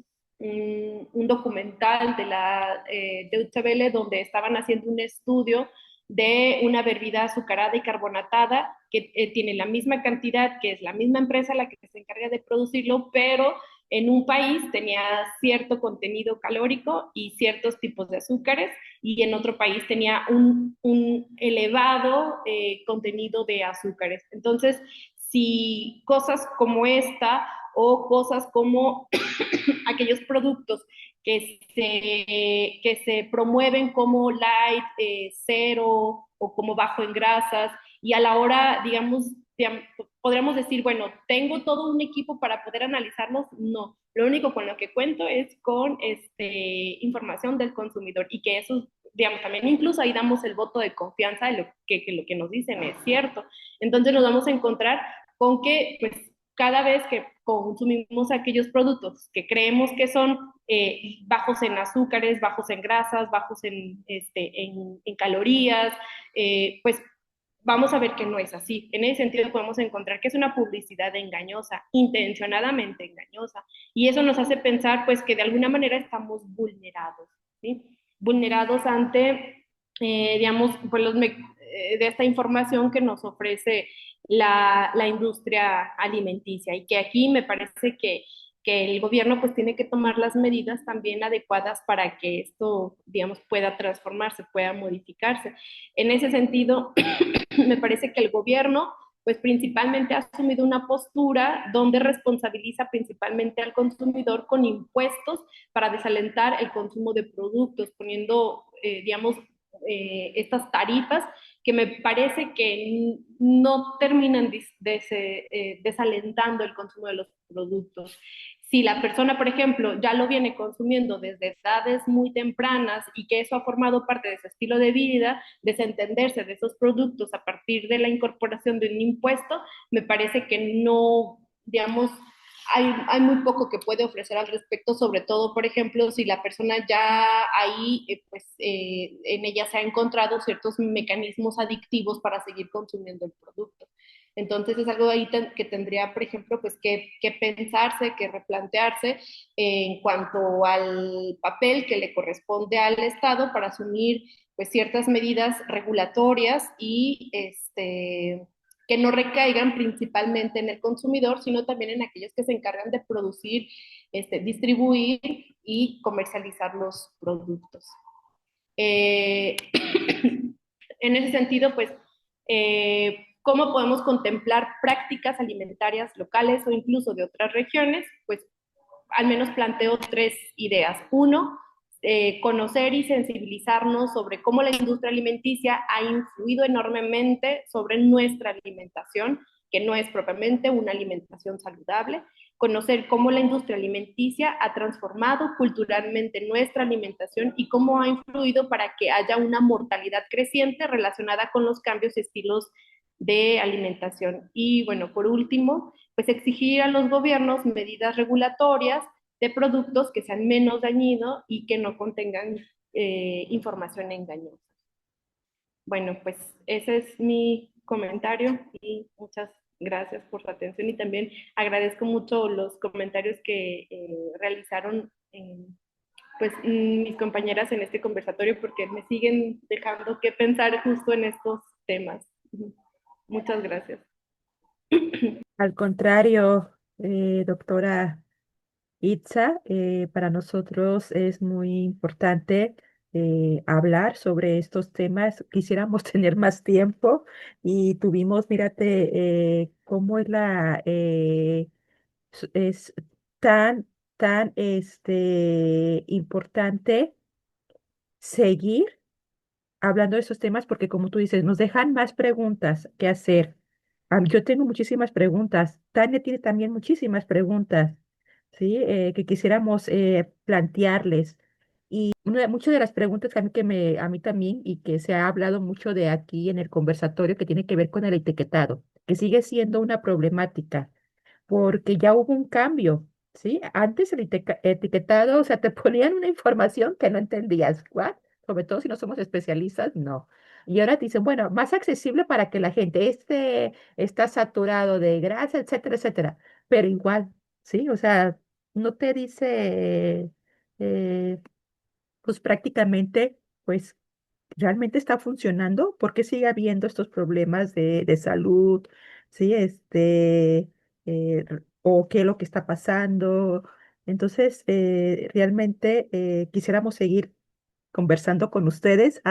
documental de la Deutsche Welle donde estaban haciendo un estudio de una bebida azucarada y carbonatada que tiene la misma cantidad, que es la misma empresa la que se encarga de producirlo, pero en un país tenía cierto contenido calórico y ciertos tipos de azúcares, y en otro país tenía un elevado contenido de azúcares. Entonces, si cosas como esta o cosas como aquellos productos que se promueven como light, cero o como bajo en grasas, y a la hora, digamos, podríamos decir, bueno, ¿tengo todo un equipo para poder analizarlos? No, lo único con lo que cuento es con información del consumidor y que eso, digamos, también incluso ahí damos el voto de confianza de lo que nos dicen es cierto. Entonces nos vamos a encontrar con que, pues, cada vez que consumimos aquellos productos que creemos que son bajos en azúcares, bajos en grasas, bajos en calorías, pues vamos a ver que no es así. En ese sentido podemos encontrar que es una publicidad engañosa, intencionadamente engañosa, y eso nos hace pensar pues que de alguna manera estamos vulnerados, ¿sí? Vulnerados ante, digamos, pues de esta información que nos ofrece la industria alimenticia y que aquí me parece que el gobierno pues tiene que tomar las medidas también adecuadas para que esto, digamos, pueda transformarse, pueda modificarse. En ese sentido, me parece que el gobierno pues principalmente ha asumido una postura donde responsabiliza principalmente al consumidor con impuestos para desalentar el consumo de productos, poniendo, digamos, estas tarifas que me parece que no terminan desalentando el consumo de los productos. Si la persona, por ejemplo, ya lo viene consumiendo desde edades muy tempranas y que eso ha formado parte de su estilo de vida, desentenderse de esos productos a partir de la incorporación de un impuesto, me parece que no, digamos, hay muy poco que puede ofrecer al respecto, sobre todo, por ejemplo, si la persona ya ahí, en ella se ha encontrado ciertos mecanismos adictivos para seguir consumiendo el producto. Entonces es algo ahí que tendría, por ejemplo, pues que pensarse, que replantearse en cuanto al papel que le corresponde al Estado para asumir pues ciertas medidas regulatorias y que no recaigan principalmente en el consumidor, sino también en aquellos que se encargan de producir, distribuir y comercializar los productos. En ese sentido, pues, ¿cómo podemos contemplar prácticas alimentarias locales o incluso de otras regiones? Pues al menos planteo tres ideas. Uno, conocer y sensibilizarnos sobre cómo la industria alimenticia ha influido enormemente sobre nuestra alimentación, que no es propiamente una alimentación saludable. Conocer cómo la industria alimenticia ha transformado culturalmente nuestra alimentación y cómo ha influido para que haya una mortalidad creciente relacionada con los cambios y estilos de alimentación. Y bueno, por último, pues exigir a los gobiernos medidas regulatorias de productos que sean menos dañinos y que no contengan información engañosa. Bueno, pues ese es mi comentario y muchas gracias por su atención y también agradezco mucho los comentarios que realizaron pues mis compañeras en este conversatorio porque me siguen dejando que pensar justo en estos temas. Muchas gracias. Al contrario, doctora Itza, para nosotros es muy importante hablar sobre estos temas. Quisiéramos tener más tiempo y tuvimos, mírate, cómo es es tan, tan importante seguir hablando de esos temas porque como tú dices, nos dejan más preguntas que hacer. Yo tengo muchísimas preguntas. Tania tiene también muchísimas preguntas, ¿sí? Que quisiéramos plantearles. Muchas de las preguntas a mí también y que se ha hablado mucho de aquí en el conversatorio que tiene que ver con el etiquetado, que sigue siendo una problemática porque ya hubo un cambio, ¿sí? Antes el etiquetado, o sea, te ponían una información que no entendías, ¿what? Sobre todo si no somos especialistas, no. Y ahora te dicen, bueno, más accesible para que la gente está saturado de grasa, etcétera, etcétera. Pero igual, ¿sí? O sea, no te dice, eh, pues prácticamente, pues realmente está funcionando, ¿por qué sigue habiendo estos problemas de salud? ¿Sí? O qué es lo que está pasando. Entonces, realmente quisiéramos seguir conversando con ustedes,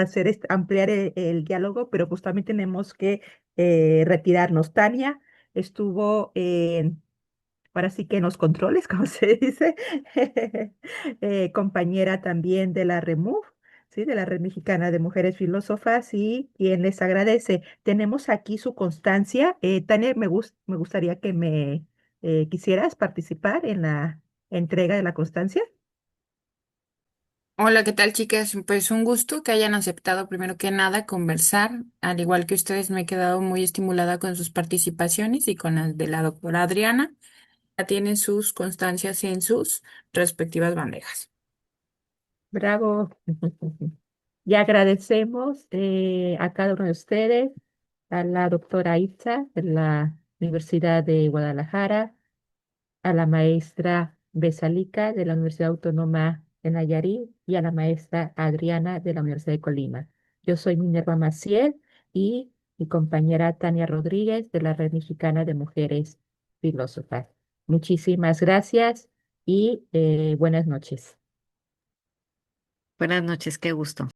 ampliar el diálogo, pero justamente tenemos que retirarnos. Tania estuvo ahora sí que en los controles, como se dice, compañera también de la REMUF, ¿sí? De la Red Mexicana de Mujeres Filósofas y quien les agradece. Tenemos aquí su constancia. Tania, me gustaría que me quisieras participar en la entrega de la constancia. Hola, ¿qué tal, chicas? Pues un gusto que hayan aceptado primero que nada conversar. Al igual que ustedes, me he quedado muy estimulada con sus participaciones y con las de la doctora Adriana. Ya tienen sus constancias en sus respectivas bandejas. Bravo. Y agradecemos a cada uno de ustedes, a la doctora Itza de la Universidad de Guadalajara, a la maestra Besalica de la Universidad Autónoma de Nayarit y a la maestra Adriana de la Universidad de Colima. Yo soy Minerva Maciel y mi compañera Tania Rodríguez de la Red Mexicana de Mujeres Filósofas. Muchísimas gracias y buenas noches. Buenas noches, qué gusto.